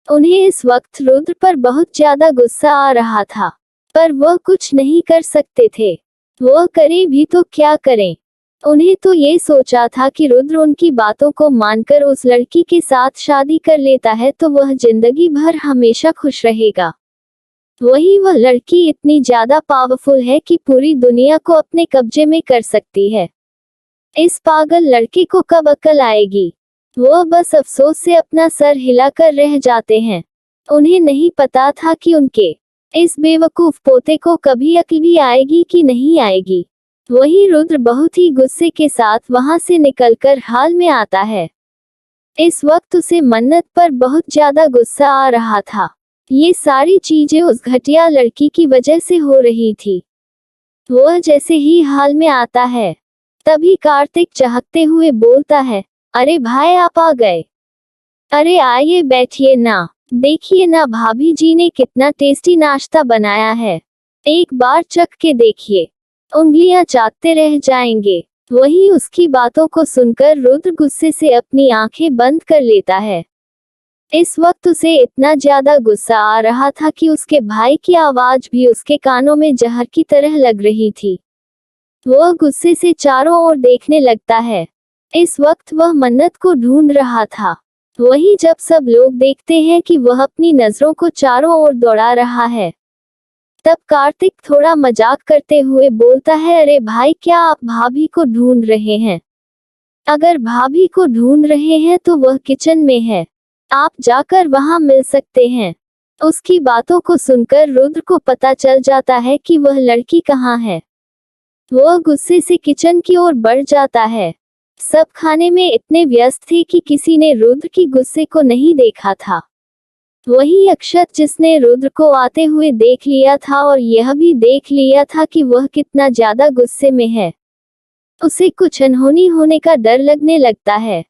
उन्हें इस वक्त रुद्र पर बहुत ज्यादा गुस्सा आ रहा था, पर वह कुछ नहीं कर सकते थे। वह करे भी तो क्या करें। उन्हें तो ये सोचा था कि रुद्र उनकी बातों को मानकर उस लड़की के साथ शादी कर लेता है तो वह जिंदगी भर हमेशा खुश रहेगा। वही वह लड़की इतनी ज्यादा पावरफुल है कि पूरी दुनिया को अपने कब्जे में कर सकती है। इस पागल लड़के को कब अकल आएगी। वह बस अफसोस से अपना सर हिलाकर रह जाते हैं। उन्हें नहीं पता था कि उनके इस बेवकूफ पोते को कभी अकल भी आएगी कि नहीं आएगी। वही रुद्र बहुत ही गुस्से के साथ वहां से निकलकर हाल में आता है। इस वक्त उसे मन्नत पर बहुत ज्यादा गुस्सा आ रहा था। ये सारी चीजें उस घटिया लड़की की वजह से हो रही थी। वह जैसे ही हाल में आता है, तभी कार्तिक चहकते हुए बोलता है, अरे भाई आप आ गए। अरे आइए बैठिए ना, देखिए ना भाभी जी ने कितना टेस्टी नाश्ता बनाया है, एक बार चख के देखिए, उंगलियां चाटते रह जाएंगे। वही उसकी बातों को सुनकर रुद्र गुस्से से अपनी आंखें बंद कर लेता है। इस वक्त उसे इतना ज्यादा गुस्सा आ रहा था कि उसके भाई की आवाज भी उसके कानों में जहर की तरह लग रही थी। वह गुस्से से चारों ओर देखने लगता है। इस वक्त वह मन्नत को ढूंढ रहा था। वही जब सब लोग देखते हैं कि वह अपनी नजरों को चारों ओर दौड़ा रहा है, तब कार्तिक थोड़ा मजाक करते हुए बोलता है, अरे भाई क्या आप भाभी को ढूंढ रहे हैं? अगर भाभी को ढूंढ रहे हैं तो वह किचन में है, आप जाकर वहां मिल सकते हैं। उसकी बातों को सुनकर रुद्र को पता चल जाता है कि वह लड़की कहाँ है। वह गुस्से से किचन की ओर बढ़ जाता है। सब खाने में इतने व्यस्त थे कि किसी ने रुद्र की गुस्से को नहीं देखा था। वही अक्षत जिसने रुद्र को आते हुए देख लिया था और यह भी देख लिया था कि वह कितना ज्यादा गुस्से में है, उसे कुछ अनहोनी होने का डर लगने लगता है।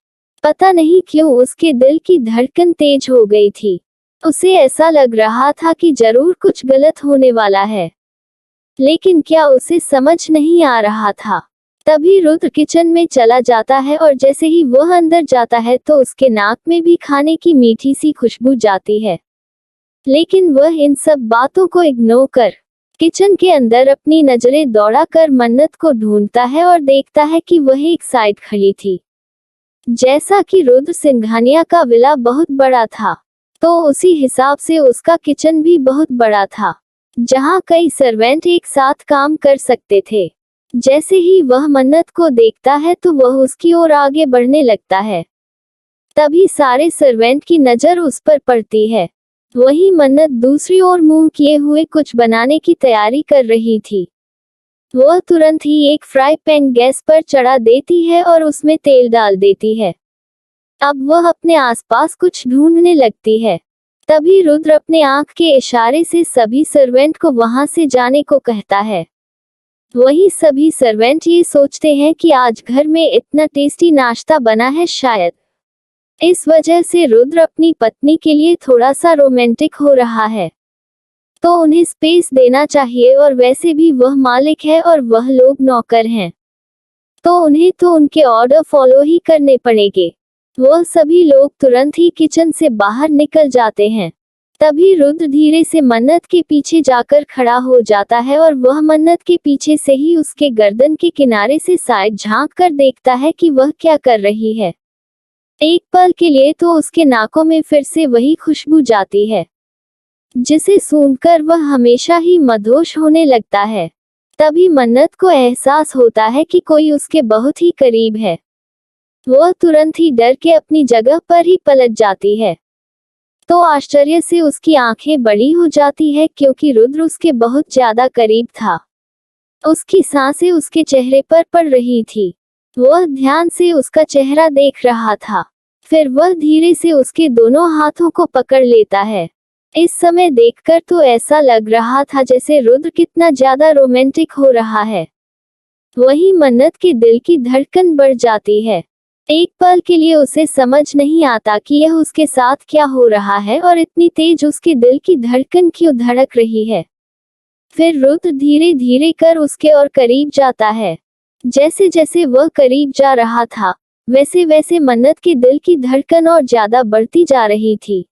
पता नहीं क्यों उसके दिल की धड़कन तेज हो गई थी। उसे ऐसा लग रहा था कि जरूर कुछ गलत होने वाला है, लेकिन क्या उसे समझ नहीं आ रहा था। तभी रुद्र किचन में चला जाता है और जैसे ही वह अंदर जाता है तो उसके नाक में भी खाने की मीठी सी खुशबू जाती है। लेकिन वह इन सब बातों को इग्नोर कर किचन के अंदर अपनी नजरें दौड़ाकर मन्नत को ढूंढता है और देखता है कि वह एक साइड खड़ी थी। जैसा कि रुद्र सिंघानिया का विला बहुत बड़ा था, तो उसी हिसाब से उसका किचन भी बहुत बड़ा था, जहां कई सर्वेंट एक साथ काम कर सकते थे। जैसे ही वह मन्नत को देखता है तो वह उसकी ओर आगे बढ़ने लगता है। तभी सारे सर्वेंट की नजर उस पर पड़ती है। वही मन्नत दूसरी ओर मुंह किए हुए कुछ बनाने की तैयारी कर रही थी। वह तुरंत ही एक फ्राई पैन गैस पर चढ़ा देती है और उसमें तेल डाल देती है। अब वह अपने आसपास कुछ ढूंढने लगती है। तभी रुद्र अपने आंख के इशारे से सभी सर्वेंट को वहां से जाने को कहता है। वही सभी सर्वेंट ये सोचते हैं कि आज घर में इतना टेस्टी नाश्ता बना है, शायद इस वजह से रुद्र अपनी पत्नी के लिए थोड़ा सा रोमांटिक हो रहा है, तो उन्हें स्पेस देना चाहिए। और वैसे भी वह मालिक है और वह लोग नौकर हैं, तो उन्हें तो उनके ऑर्डर फॉलो ही करने पड़ेंगे। वह सभी लोग तुरंत ही किचन से बाहर निकल जाते हैं। तभी रुद्र धीरे से मन्नत के पीछे जाकर खड़ा हो जाता है और वह मन्नत के पीछे से ही उसके गर्दन के किनारे से साइड झांक कर देखता है कि वह क्या कर रही है। एक पल के लिए तो उसके नाकों में फिर से वही खुशबू जाती है, जिसे सूंघकर वह हमेशा ही मदहोश होने लगता है। तभी मन्नत को एहसास होता है कि कोई उसके बहुत ही करीब है। वह तुरंत ही डर के अपनी जगह पर ही पलट जाती है। तो आश्चर्य से उसकी आंखें बड़ी हो जाती है क्योंकि रुद्र उसके बहुत ज्यादा करीब था। उसकी सांसें उसके चेहरे पर पड़ रही थी। वह ध्यान से उसका चेहरा देख रहा था। फिर वह धीरे से उसके दोनों हाथों को पकड़ लेता है। इस समय देखकर तो ऐसा लग रहा था जैसे रुद्र कितना ज्यादा रोमांटिक हो रहा है। वही मन्नत के दिल की धड़कन बढ़ जाती है। एक पल के लिए उसे समझ नहीं आता कि यह उसके साथ क्या हो रहा है और इतनी तेज उसके दिल की धड़कन क्यों धड़क रही है। फिर रुद्र धीरे धीरे कर उसके और करीब जाता है। जैसे जैसे वह करीब जा रहा था, वैसे वैसे मन्नत के दिल की धड़कन और ज्यादा बढ़ती जा रही थी।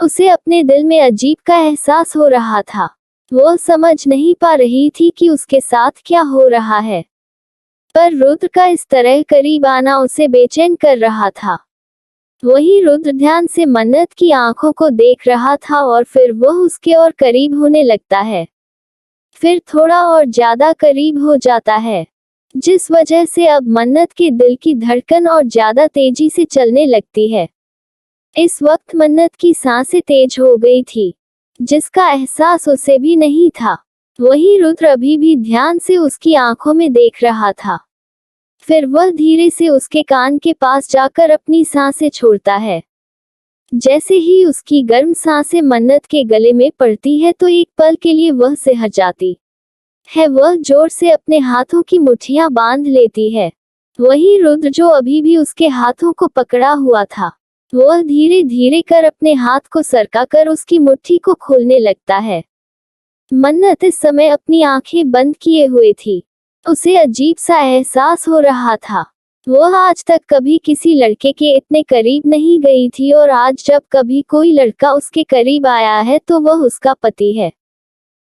उसे अपने दिल में अजीब का एहसास हो रहा था। वह समझ नहीं पा रही थी कि उसके साथ क्या हो रहा है, पर रुद्र का इस तरह करीब आना उसे बेचैन कर रहा था। वही रुद्र ध्यान से मन्नत की आंखों को देख रहा था और फिर वह उसके और करीब होने लगता है। फिर थोड़ा और ज्यादा करीब हो जाता है, जिस वजह से अब मन्नत के दिल की धड़कन और ज्यादा तेजी से चलने लगती है। इस वक्त मन्नत की सांसें तेज हो गई थी, जिसका एहसास उसे भी नहीं था। वही रुद्र अभी भी ध्यान से उसकी आंखों में देख रहा था। फिर वह धीरे से उसके कान के पास जाकर अपनी सांसें छोड़ता है। जैसे ही उसकी गर्म सांसें मन्नत के गले में पड़ती है तो एक पल के लिए वह सिहर जाती है। वह जोर से अपने हाथों की मुट्ठियां बांध लेती है। वही रुद्र जो अभी भी उसके हाथों को पकड़ा हुआ था, वह धीरे धीरे कर अपने हाथ को सरका कर उसकी मुट्ठी को खोलने लगता है। मन्नत इस समय अपनी आंखें बंद किए हुए थी। उसे अजीब सा एहसास हो रहा था। वह आज तक कभी किसी लड़के के इतने करीब नहीं गई थी और आज जब कभी कोई लड़का उसके करीब आया है तो वह उसका पति है।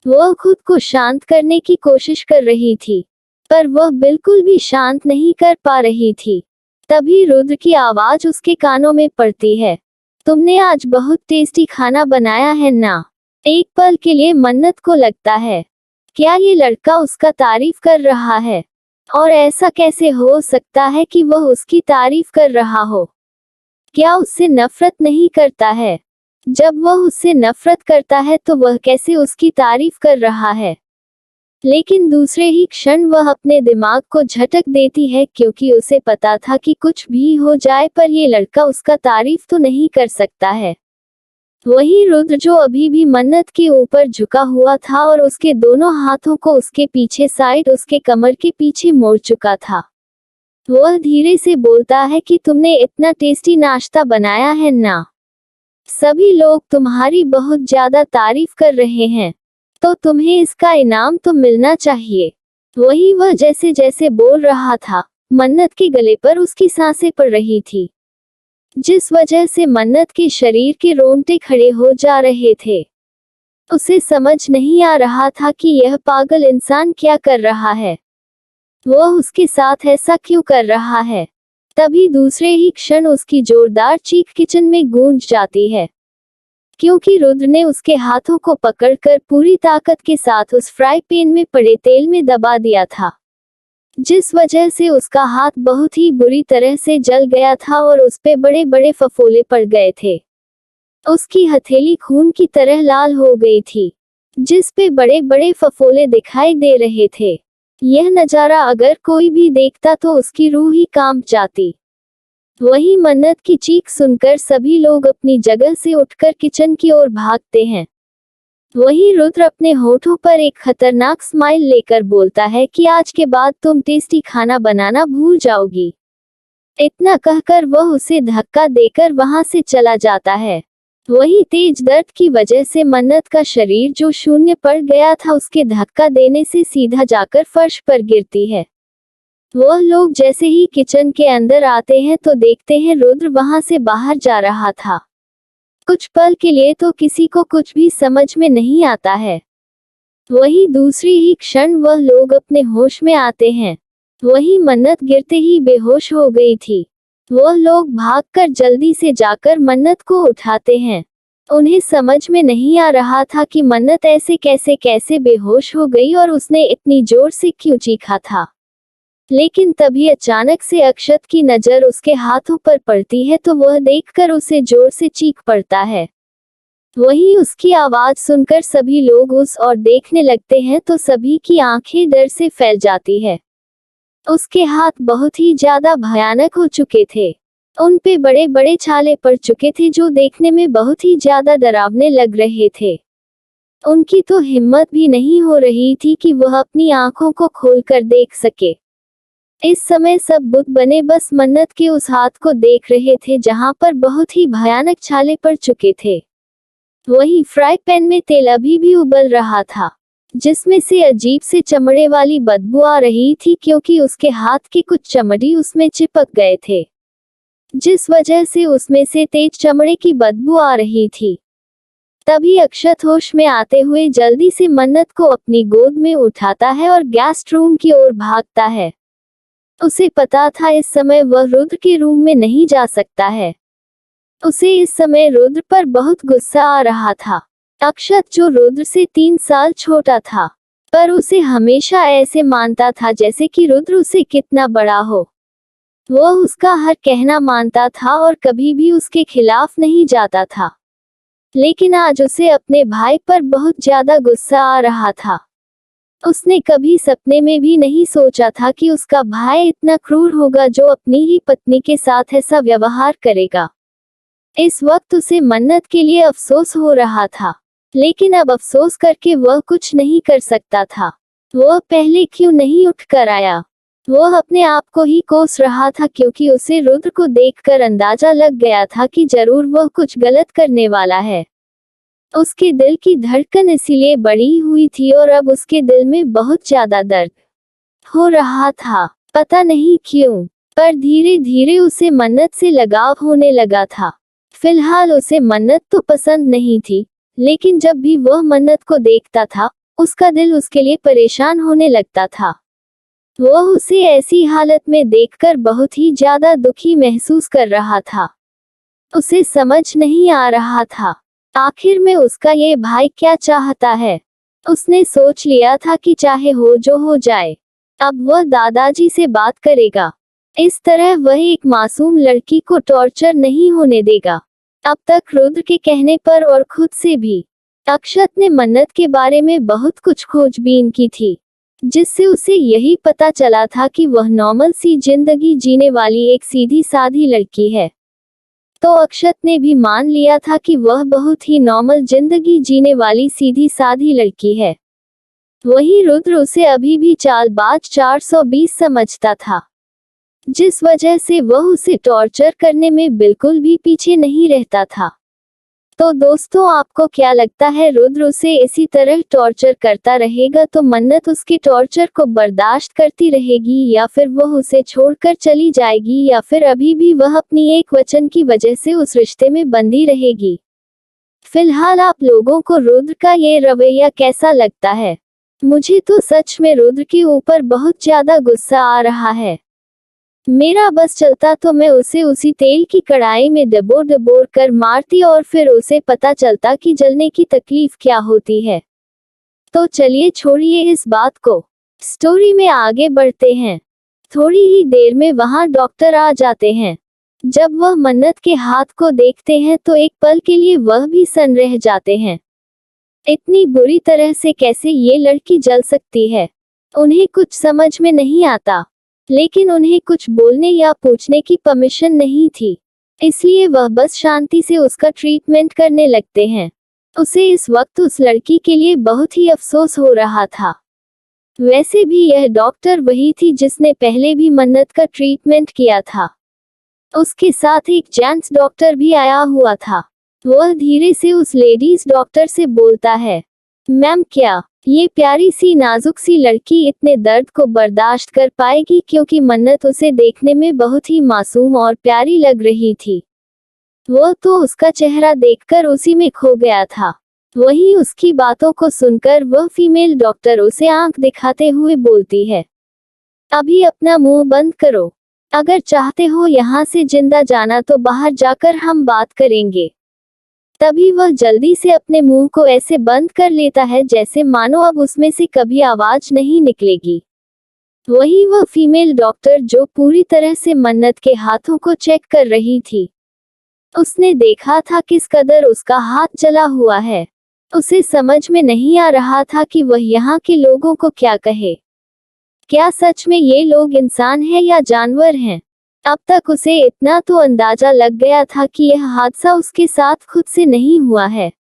वह खुद को शांत करने की कोशिश कर रही थी, पर वह बिल्कुल भी शांत नहीं कर पा रही थी। तभी रुद्र की आवाज उसके कानों में पड़ती है। तुमने आज बहुत टेस्टी खाना बनाया है ना। एक पल के लिए मन्नत को लगता है, क्या ये लड़का उसका तारीफ कर रहा है? और ऐसा कैसे हो सकता है कि वह उसकी तारीफ कर रहा हो? क्या उससे नफरत नहीं करता है? जब वह उससे नफरत करता है तो वह कैसे उसकी तारीफ कर रहा है? लेकिन दूसरे ही क्षण वह अपने दिमाग को झटक देती है क्योंकि उसे पता था कि कुछ भी हो जाए पर ये लड़का उसका तारीफ तो नहीं कर सकता है। वही रुद्र जो अभी भी मन्नत के ऊपर झुका हुआ था और उसके दोनों हाथों को उसके पीछे साइड उसके कमर के पीछे मोड़ चुका था, वह धीरे से बोलता है कि तुमने इतना टेस्टी नाश्ता बनाया है ना। सभी लोग तुम्हारी बहुत ज्यादा तारीफ कर रहे हैं, तो तुम्हें इसका इनाम तो मिलना चाहिए। वही वह जैसे जैसे बोल रहा था, मन्नत के गले पर उसकी सांसें पड़ रही थी, जिस वजह से मन्नत के शरीर के रोंगटे खड़े हो जा रहे थे। उसे समझ नहीं आ रहा था कि यह पागल इंसान क्या कर रहा है। वह उसके साथ ऐसा क्यों कर रहा है। तभी दूसरे ही क्षण उसकी जोरदार चीख किचन में गूंज जाती है, क्योंकि रुद्र ने उसके हाथों को पकड़कर पूरी ताकत के साथ उस फ्राई पैन में पड़े तेल में दबा दिया था, जिस वजह से उसका हाथ बहुत ही बुरी तरह से जल गया था और उस पे बड़े बड़े फफोले पड़ गए थे। उसकी हथेली खून की तरह लाल हो गई थी, जिस पे बड़े बड़े फफोले दिखाई दे रहे थे। यह नजारा अगर कोई भी देखता तो उसकी रूह ही कांप जाती। वही मन्नत की चीख सुनकर सभी लोग अपनी जगह से उठकर किचन की ओर भागते हैं। वही रुद्र अपने होठों पर एक खतरनाक स्माइल लेकर बोलता है कि आज के बाद तुम टेस्टी खाना बनाना भूल जाओगी। इतना कहकर वह उसे धक्का देकर वहां से चला जाता है। वही तेज दर्द की वजह से मन्नत का शरीर जो शून्य पड़ गया था उसके धक्का देने से सीधा जाकर फर्श पर गिरती है। वह लोग जैसे ही किचन के अंदर आते हैं तो देखते हैं रुद्र वहां से बाहर जा रहा था। कुछ पल के लिए तो किसी को कुछ भी समझ में नहीं आता है। वही दूसरी ही क्षण वह लोग अपने होश में आते हैं। वही मन्नत गिरते ही बेहोश हो गई थी। वह लोग भागकर जल्दी से जाकर मन्नत को उठाते हैं। उन्हें समझ में नहीं आ रहा था कि मन्नत ऐसे कैसे बेहोश हो गई और उसने इतनी जोर से क्यों चीखा था। लेकिन तभी अचानक से अक्षत की नजर उसके हाथों पर पड़ती है तो वह देखकर उसे जोर से चीख पड़ता है। वहीं उसकी आवाज सुनकर सभी लोग उस ओर देखने लगते हैं तो सभी की आंखें डर से फैल जाती है। उसके हाथ बहुत ही ज्यादा भयानक हो चुके थे। उन पे बड़े बड़े छाले पड़ चुके थे जो देखने में बहुत ही ज्यादा डरावने लग रहे थे। उनकी तो हिम्मत भी नहीं हो रही थी कि वह अपनी आंखों को खोलकर देख सके। इस समय सब बुत बने बस मन्नत के उस हाथ को देख रहे थे जहां पर बहुत ही भयानक छाले पड़ चुके थे। वहीं फ्राई पैन में तेल अभी भी उबल रहा था, जिसमें से अजीब से चमड़े वाली बदबू आ रही थी क्योंकि उसके हाथ के कुछ चमड़ी उसमें चिपक गए थे, जिस वजह से उसमें से तेज चमड़े की बदबू आ रही थी। तभी अक्षत होश में आते हुए जल्दी से मन्नत को अपनी गोद में उठाता है और गेस्ट रूम की ओर भागता है। उसे पता था इस समय वह रुद्र के रूम में नहीं जा सकता है। उसे इस समय रुद्र पर बहुत गुस्सा आ रहा था। अक्षत जो रुद्र से 3 साल छोटा था, पर उसे हमेशा ऐसे मानता था जैसे कि रुद्र उसे कितना बड़ा हो। वह उसका हर कहना मानता था और कभी भी उसके खिलाफ नहीं जाता था। लेकिन आज उसे अपने भाई पर बहुत ज्यादा गुस्सा आ रहा था। उसने कभी सपने में भी नहीं सोचा था कि उसका भाई इतना क्रूर होगा जो अपनी ही पत्नी के साथ ऐसा व्यवहार करेगा। इस वक्त उसे मन्नत के लिए अफसोस हो रहा था, लेकिन अब अफसोस करके वह कुछ नहीं कर सकता था। वह पहले क्यों नहीं उठ कर आया? वह अपने आप को ही कोस रहा था क्योंकि उसे रुद्र को देखकर अंदाजा लग गया था कि जरूर वह कुछ गलत करने वाला है। उसके दिल की धड़कन इसीलिए बढ़ी हुई थी और अब उसके दिल में बहुत ज्यादा दर्द हो रहा था। पता नहीं क्यों, पर धीरे धीरे उसे मन्नत से लगाव होने लगा था। फिलहाल उसे मन्नत तो पसंद नहीं थी, लेकिन जब भी वह मन्नत को देखता था, उसका दिल उसके लिए परेशान होने लगता था। वह उसे ऐसी हालत में देखकर बहुत ही ज्यादा दुखी महसूस कर रहा था। उसे समझ नहीं आ रहा था, आखिर में उसका ये भाई क्या चाहता है। उसने सोच लिया था कि चाहे हो जो हो जाए, अब वह दादाजी से बात करेगा। इस तरह वह एक मासूम लड़की को टॉर्चर नहीं होने देगा। अब तक रुद्र के कहने पर और खुद से भी अक्षत ने मन्नत के बारे में बहुत कुछ खोजबीन की थी, जिससे उसे यही पता चला था कि वह नॉर्मल सी जिंदगी जीने वाली एक सीधी साधी लड़की है। तो अक्षत ने भी मान लिया था कि वह बहुत ही नॉर्मल जिंदगी जीने वाली सीधी साधी लड़की है। वही रुद्र उसे अभी भी चालबाज 420 समझता था, जिस वजह से वह उसे टॉर्चर करने में बिल्कुल भी पीछे नहीं रहता था। तो दोस्तों, आपको क्या लगता है, रुद्र उसे इसी तरह टॉर्चर करता रहेगा तो मन्नत उसके टॉर्चर को बर्दाश्त करती रहेगी, या फिर वह उसे छोड़कर चली जाएगी, या फिर अभी भी वह अपनी एक वचन की वजह से उस रिश्ते में बंधी रहेगी? फिलहाल आप लोगों को रुद्र का ये रवैया कैसा लगता है? मुझे तो सच में रुद्र के ऊपर बहुत ज्यादा गुस्सा आ रहा है। मेरा बस चलता तो मैं उसे उसी तेल की कढ़ाई में डबोर डबोर कर मारती और फिर उसे पता चलता कि जलने की तकलीफ क्या होती है। तो चलिए छोड़िए इस बात को, स्टोरी में आगे बढ़ते हैं। थोड़ी ही देर में वहां डॉक्टर आ जाते हैं। जब वह मन्नत के हाथ को देखते हैं तो एक पल के लिए वह भी सन्न रह जाते हैं। इतनी बुरी तरह से कैसे ये लड़की जल सकती है? उन्हें कुछ समझ में नहीं आता, लेकिन उन्हें कुछ बोलने या पूछने की परमिशन नहीं थी, इसलिए वह बस शांति से उसका ट्रीटमेंट करने लगते हैं। उसे इस वक्त उस लड़की के लिए बहुत ही अफसोस हो रहा था। वैसे भी यह डॉक्टर वही थी जिसने पहले भी मन्नत का ट्रीटमेंट किया था। उसके साथ एक जेंट्स डॉक्टर भी आया हुआ था। वह धीरे से उस लेडीज डॉक्टर से बोलता है, मैम, क्या ये प्यारी सी नाजुक सी लड़की इतने दर्द को बर्दाश्त कर पाएगी? क्योंकि मन्नत उसे देखने में बहुत ही मासूम और प्यारी लग रही थी। वह तो उसका चेहरा देखकर उसी में खो गया था। वहीं उसकी बातों को सुनकर वह फीमेल डॉक्टर उसे आंख दिखाते हुए बोलती है, अभी अपना मुंह बंद करो। अगर चाहते हो यहाँ से जिंदा जाना तो बाहर जाकर हम बात करेंगे। तभी वह जल्दी से अपने मुंह को ऐसे बंद कर लेता है जैसे मानो अब उसमें से कभी आवाज नहीं निकलेगी। वही वह फीमेल डॉक्टर जो पूरी तरह से मन्नत के हाथों को चेक कर रही थी। उसने देखा था किस कदर उसका हाथ जला हुआ है। उसे समझ में नहीं आ रहा था कि वह यहाँ के लोगों को क्या कहे। क्या सच में ये लोग इंसान हैं या जानवर हैं? अब तक उसे इतना तो अंदाजा लग गया था कि यह हादसा उसके साथ खुद से नहीं हुआ है।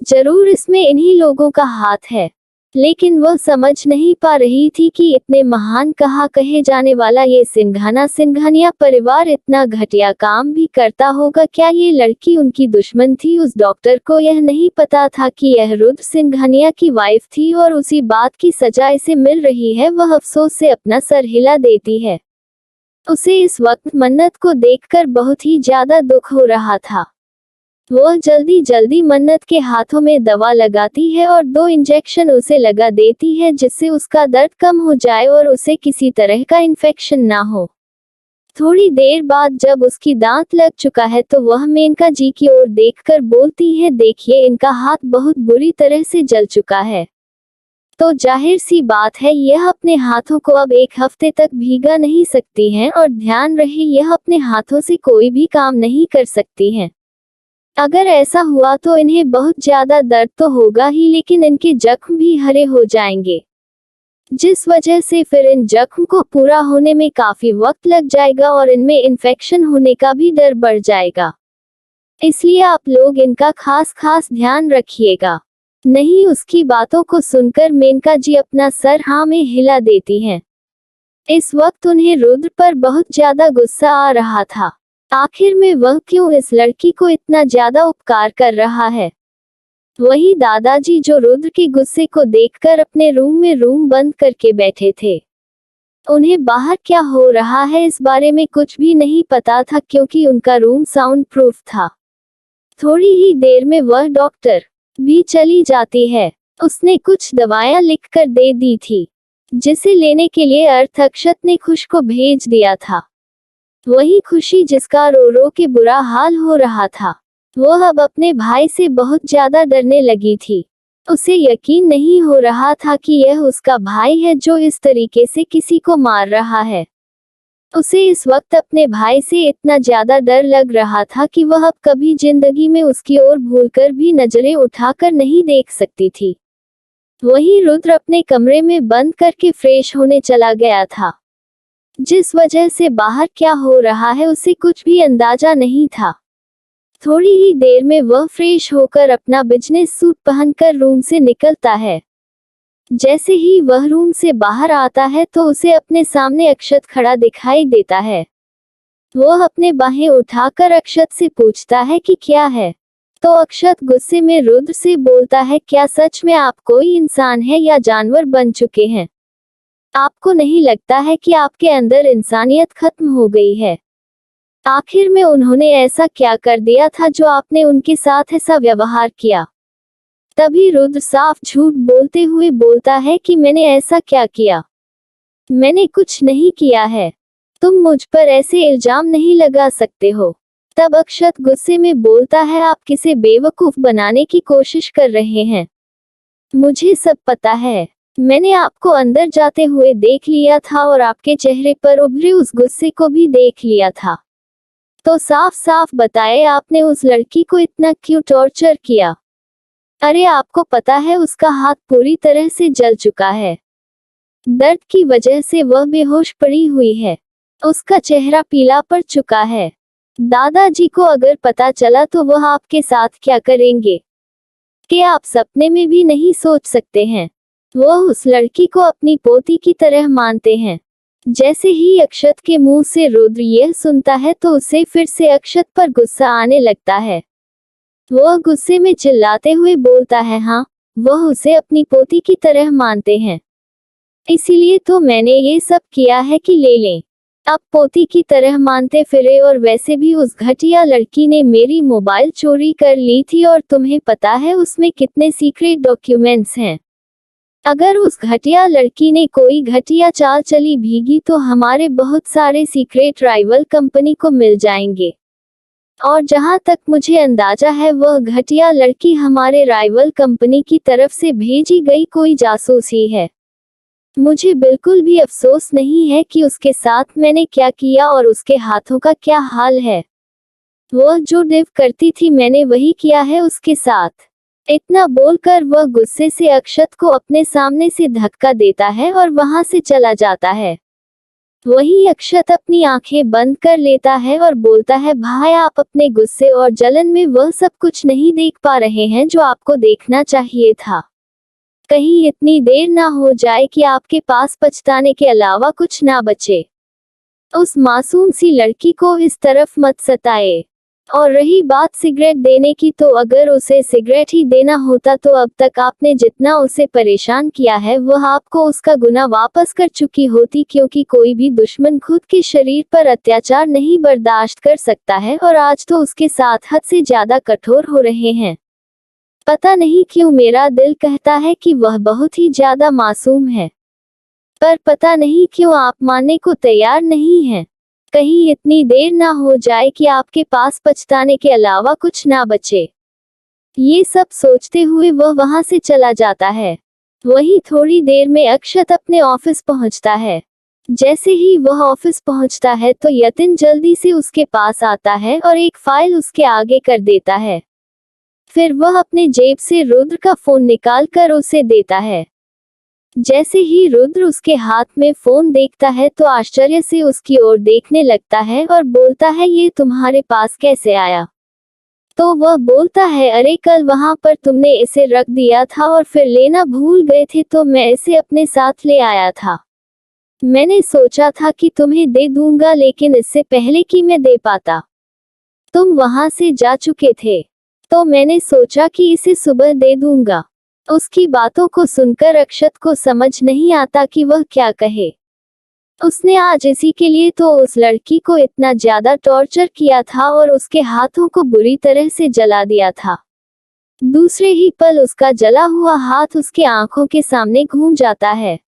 जरूर इसमें इन्हीं लोगों का हाथ है, लेकिन वह समझ नहीं पा रही थी कि इतने महान कहे जाने वाला ये सिंघानिया परिवार इतना घटिया काम भी करता होगा। क्या ये लड़की उनकी दुश्मन थी? उस डॉक्टर को यह नहीं पता था कि यह रुद्र सिंघानिया की वाइफ थी और उसी बात की सजा इसे मिल रही है। वह अफसोस से अपना सर हिला देती है। उसे इस वक्त मन्नत को देखकर बहुत ही ज्यादा दुख हो रहा था। वह जल्दी जल्दी मन्नत के हाथों में दवा लगाती है और 2 इंजेक्शन उसे लगा देती है, जिससे उसका दर्द कम हो जाए और उसे किसी तरह का इन्फेक्शन ना हो। थोड़ी देर बाद जब उसकी दांत लग चुका है तो वह मेनका जी की ओर देखकर बोलती है, देखिए इनका हाथ बहुत बुरी तरह से जल चुका है। तो जाहिर सी बात है यह अपने हाथों को अब 1 हफ्ते तक भीगा नहीं सकती हैं, और ध्यान रहे यह अपने हाथों से कोई भी काम नहीं कर सकती हैं। अगर ऐसा हुआ तो इन्हें बहुत ज्यादा दर्द तो होगा ही, लेकिन इनके जख्म भी हरे हो जाएंगे, जिस वजह से फिर इन जख्म को पूरा होने में काफी वक्त लग जाएगा और इनमें इन्फेक्शन होने का भी डर बढ़ जाएगा। इसलिए आप लोग इनका खास ध्यान रखिएगा। नहीं, उसकी बातों को सुनकर मेनका जी अपना सर हाँ में हिला देती हैं। इस वक्त उन्हें रुद्र पर बहुत ज्यादा गुस्सा आ रहा था। आखिर में वह क्यों इस लड़की को इतना ज्यादा उपकार कर रहा है? वही दादाजी जो रुद्र के गुस्से को देखकर अपने रूम में रूम बंद करके बैठे थे। उन्हें बाहर क्या हो रहा है इस बारे में कुछ भी नहीं पता था, क्योंकि उनका रूम साउंड प्रूफ था। थोड़ी ही देर में वह डॉक्टर भी चली जाती है। उसने कुछ दवाएं लिखकर दे दी थी, जिसे लेने के लिए अर्थ अक्षत ने खुश को भेज दिया था। वही खुशी जिसका रो रो के बुरा हाल हो रहा था। वह अब अपने भाई से बहुत ज्यादा डरने लगी थी। उसे यकीन नहीं हो रहा था कि यह उसका भाई है जो इस तरीके से किसी को मार रहा है। उसे इस वक्त अपने भाई से इतना ज्यादा डर लग रहा था कि वह अब कभी जिंदगी में उसकी ओर भूलकर भी नजरें उठाकर नहीं देख सकती थी। वही रुद्र अपने कमरे में बंद करके फ्रेश होने चला गया था, जिस वजह से बाहर क्या हो रहा है उसे कुछ भी अंदाजा नहीं था। थोड़ी ही देर में वह फ्रेश होकर अपना बिजनेस सूट पहनकर रूम से निकलता है। जैसे ही वह रूम से बाहर आता है तो उसे अपने सामने अक्षत खड़ा दिखाई देता है। वह अपने बाहें उठाकर अक्षत से पूछता है कि क्या है। तो अक्षत गुस्से में रुद्र से बोलता है, क्या सच में आप कोई इंसान है या जानवर बन चुके हैं? आपको नहीं लगता है कि आपके अंदर इंसानियत खत्म हो गई है? आखिर में उन्होंने ऐसा क्या कर दिया था जो आपने उनके साथ ऐसा व्यवहार किया? तभी रुद्र साफ झूठ बोलते हुए बोलता है कि मैंने ऐसा क्या किया? मैंने कुछ नहीं किया है। तुम मुझ पर ऐसे इल्जाम नहीं लगा सकते हो। तब अक्षत गुस्से में बोलता है, आप किसे बेवकूफ बनाने की कोशिश कर रहे हैं? मुझे सब पता है। मैंने आपको अंदर जाते हुए देख लिया था और आपके चेहरे पर उभरे उस गुस्से को भी देख लिया था। तो साफ साफ बताए, आपने उस लड़की को इतना क्यों टॉर्चर किया? अरे आपको पता है उसका हाथ पूरी तरह से जल चुका है। दर्द की वजह से वह बेहोश पड़ी हुई है। उसका चेहरा पीला पड़ चुका है। दादाजी को अगर पता चला तो वह आपके साथ क्या करेंगे, कि आप सपने में भी नहीं सोच सकते हैं। वह उस लड़की को अपनी पोती की तरह मानते हैं। जैसे ही अक्षत के मुंह से रुद्र यह सुनता है तो उसे फिर से अक्षत पर गुस्सा आने लगता है। वह गुस्से में चिल्लाते हुए बोलता है, हाँ, वह उसे अपनी पोती की तरह मानते हैं, इसीलिए तो मैंने ये सब किया है कि ले लें। अब पोती की तरह मानते फिरे, और वैसे भी उस घटिया लड़की ने मेरी मोबाइल चोरी कर ली थी और तुम्हें पता है उसमें कितने सीक्रेट डॉक्यूमेंट्स हैं। अगर उस घटिया लड़की ने कोई घटिया चाल चली भीगी तो हमारे बहुत सारे सीक्रेट राइवल कंपनी को मिल जाएंगे। और जहां तक मुझे अंदाजा है वह घटिया लड़की हमारे राइवल कंपनी की तरफ से भेजी गई कोई जासूस ही है। मुझे बिल्कुल भी अफसोस नहीं है कि उसके साथ मैंने क्या किया और उसके हाथों का क्या हाल है। वह जो डिव करती थी मैंने वही किया है उसके साथ। इतना बोलकर वह गुस्से से अक्षत को अपने सामने से धक्का देता है और वहां से चला जाता है। वही अक्षत अपनी आंखें बंद कर लेता है और बोलता है, भाई आप अपने गुस्से और जलन में वह सब कुछ नहीं देख पा रहे हैं जो आपको देखना चाहिए था। कहीं इतनी देर ना हो जाए कि आपके पास पछताने के अलावा कुछ ना बचे। उस मासूम सी लड़की को इस तरफ मत सताए। और रही बात सिगरेट देने की, तो अगर उसे सिगरेट ही देना होता तो अब तक आपने जितना उसे परेशान किया है वह आपको उसका गुना वापस कर चुकी होती, क्योंकि कोई भी दुश्मन खुद के शरीर पर अत्याचार नहीं बर्दाश्त कर सकता है और आज तो उसके साथ हद से ज्यादा कठोर हो रहे हैं। पता नहीं क्यों मेरा दिल कहता है कि वह बहुत ही ज्यादा मासूम है, पर पता नहीं क्यों आप मानने को तैयार नहीं हैं। कहीं इतनी देर ना हो जाए कि आपके पास पछताने के अलावा कुछ ना बचे। ये सब सोचते हुए वह वहां से चला जाता है। वही थोड़ी देर में अक्षत अपने ऑफिस पहुंचता है। जैसे ही वह ऑफिस पहुंचता है तो यतिन जल्दी से उसके पास आता है और एक फाइल उसके आगे कर देता है। फिर वह अपने जेब से रुद्र का फोन निकाल कर उसे देता है। जैसे ही रुद्र उसके हाथ में फोन देखता है तो आश्चर्य से उसकी ओर देखने लगता है और बोलता है, ये तुम्हारे पास कैसे आया? तो वह बोलता है, अरे कल वहां पर तुमने इसे रख दिया था और फिर लेना भूल गए थे तो मैं इसे अपने साथ ले आया था। मैंने सोचा था कि तुम्हें दे दूंगा, लेकिन इससे पहले कि मैं दे पाता तुम वहां से जा चुके थे, तो मैंने सोचा कि इसे सुबह दे दूंगा। उसकी बातों को सुनकर अक्षत को समझ नहीं आता कि वह क्या कहे। उसने आज इसी के लिए तो उस लड़की को इतना ज्यादा टॉर्चर किया था और उसके हाथों को बुरी तरह से जला दिया था। दूसरे ही पल उसका जला हुआ हाथ उसके आंखों के सामने घूम जाता है।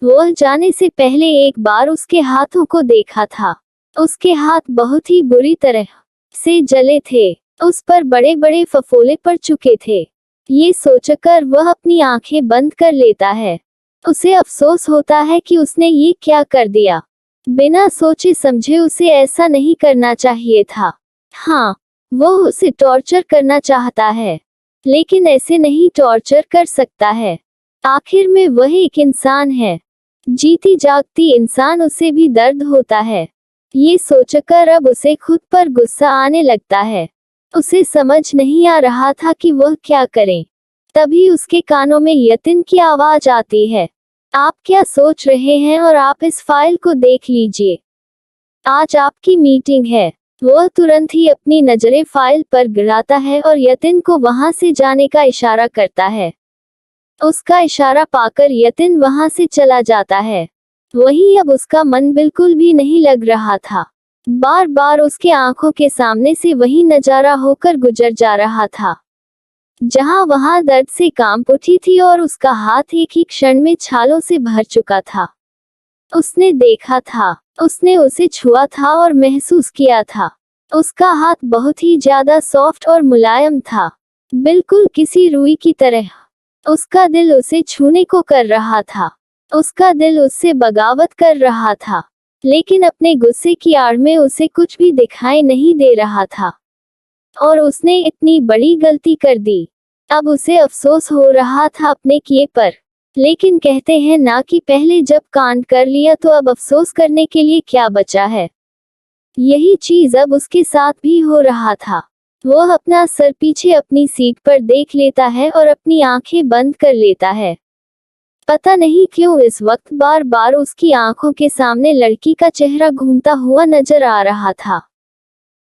वह जाने से पहले एक बार उसके हाथों को देखा था। उसके हाथ बहुत ही बुरी तरह से जले थे। उस पर बड़े बड़े फफोले पड़ चुके थे। ये सोचकर वह अपनी आंखें बंद कर लेता है। उसे अफसोस होता है कि उसने ये क्या कर दिया। बिना सोचे समझे उसे ऐसा नहीं करना चाहिए था। हाँ, वो उसे टॉर्चर करना चाहता है, लेकिन ऐसे नहीं टॉर्चर कर सकता है। आखिर में वह एक इंसान है। जीती जागती इंसान, उसे भी दर्द होता है। ये सोचकर अब उसे खुद पर गुस्सा आने लगता है। उसे समझ नहीं आ रहा था कि वह क्या करे। तभी उसके कानों में यतिन की आवाज आती है, आप क्या सोच रहे हैं और आप इस फाइल को देख लीजिए, आज आपकी मीटिंग है। वह तुरंत ही अपनी नजरें फाइल पर गिराता है और यतिन को वहां से जाने का इशारा करता है। उसका इशारा पाकर यतिन वहां से चला जाता है। वहीं अब उसका मन बिल्कुल भी नहीं लग रहा था। बार बार उसके आंखों के सामने से वही नजारा होकर गुजर जा रहा था, जहां वहां दर्द से कांप उठी थी और उसका हाथ एक ही क्षण में छालों से भर चुका था। उसने देखा था, उसने उसे छुआ था और महसूस किया था। उसका हाथ बहुत ही ज्यादा सॉफ्ट और मुलायम था, बिल्कुल किसी रुई की तरह। उसका दिल उसे छूने को कर रहा था। उसका दिल उससे बगावत कर रहा था, लेकिन अपने गुस्से की आड़ में उसे कुछ भी दिखाई नहीं दे रहा था। और उसने इतनी बड़ी गलती कर दी। अब उसे अफसोस हो रहा था अपने किए पर, लेकिन कहते हैं ना कि पहले जब कांड कर लिया तो अब अफसोस करने के लिए क्या बचा है। यही चीज अब उसके साथ भी हो रहा था। वह अपना सर पीछे अपनी सीट पर देख लेता है और अपनी आंखें बंद कर लेता है। पता नहीं क्यों इस वक्त बार बार उसकी आंखों के सामने लड़की का चेहरा घूमता हुआ नजर आ रहा था।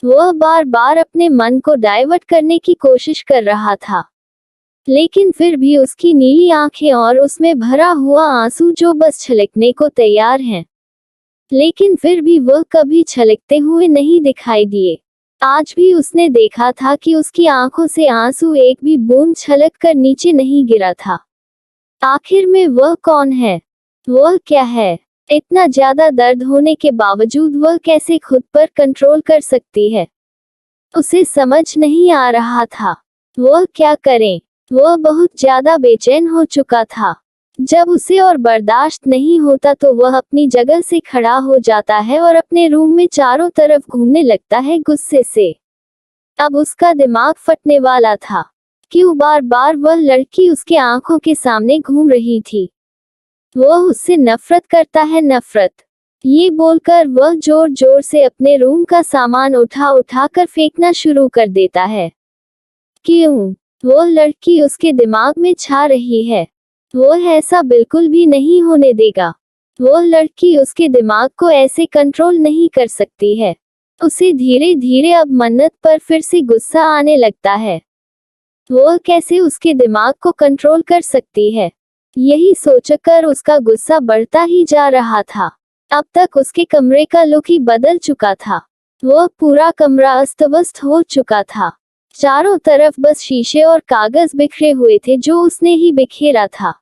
वह बार बार अपने मन को डाइवर्ट करने की कोशिश कर रहा था, लेकिन फिर भी उसकी नीली आंखें और उसमें भरा हुआ आंसू जो बस छलकने को तैयार हैं, लेकिन फिर भी वह कभी छलकते हुए नहीं दिखाई दिए। आज भी उसने देखा था कि उसकी आंखों से आंसू एक भी बूंद छलक कर नीचे नहीं गिरा था। आखिर में वह कौन है? वह क्या है? इतना ज्यादा दर्द होने के बावजूद वह कैसे खुद पर कंट्रोल कर सकती है? उसे समझ नहीं आ रहा था। वह क्या करे? वह बहुत ज्यादा बेचैन हो चुका था। जब उसे और बर्दाश्त नहीं होता तो वह अपनी जगह से खड़ा हो जाता है और अपने रूम में चारों तरफ घूमने लगता है गुस्से से। अब उसका दिमाग फटने वाला था। क्यों बार बार वह लड़की उसके आंखों के सामने घूम रही थी। वह उससे नफरत करता है, नफरत। ये बोलकर वह जोर जोर से अपने रूम का सामान उठा उठा कर फेंकना शुरू कर देता है। क्यों? वह लड़की उसके दिमाग में छा रही है। वह ऐसा बिल्कुल भी नहीं होने देगा। वह लड़की उसके दिमाग को ऐसे कंट्रोल नहीं कर सकती है। उसे धीरे धीरे अब मन्नत पर फिर से गुस्सा आने लगता है। वह कैसे उसके दिमाग को कंट्रोल कर सकती है? यही सोचकर उसका गुस्सा बढ़ता ही जा रहा था। अब तक उसके कमरे का लुक ही बदल चुका था। वह पूरा कमरा अस्त-व्यस्त हो चुका था। चारों तरफ बस शीशे और कागज बिखरे हुए थे जो उसने ही बिखेरा था।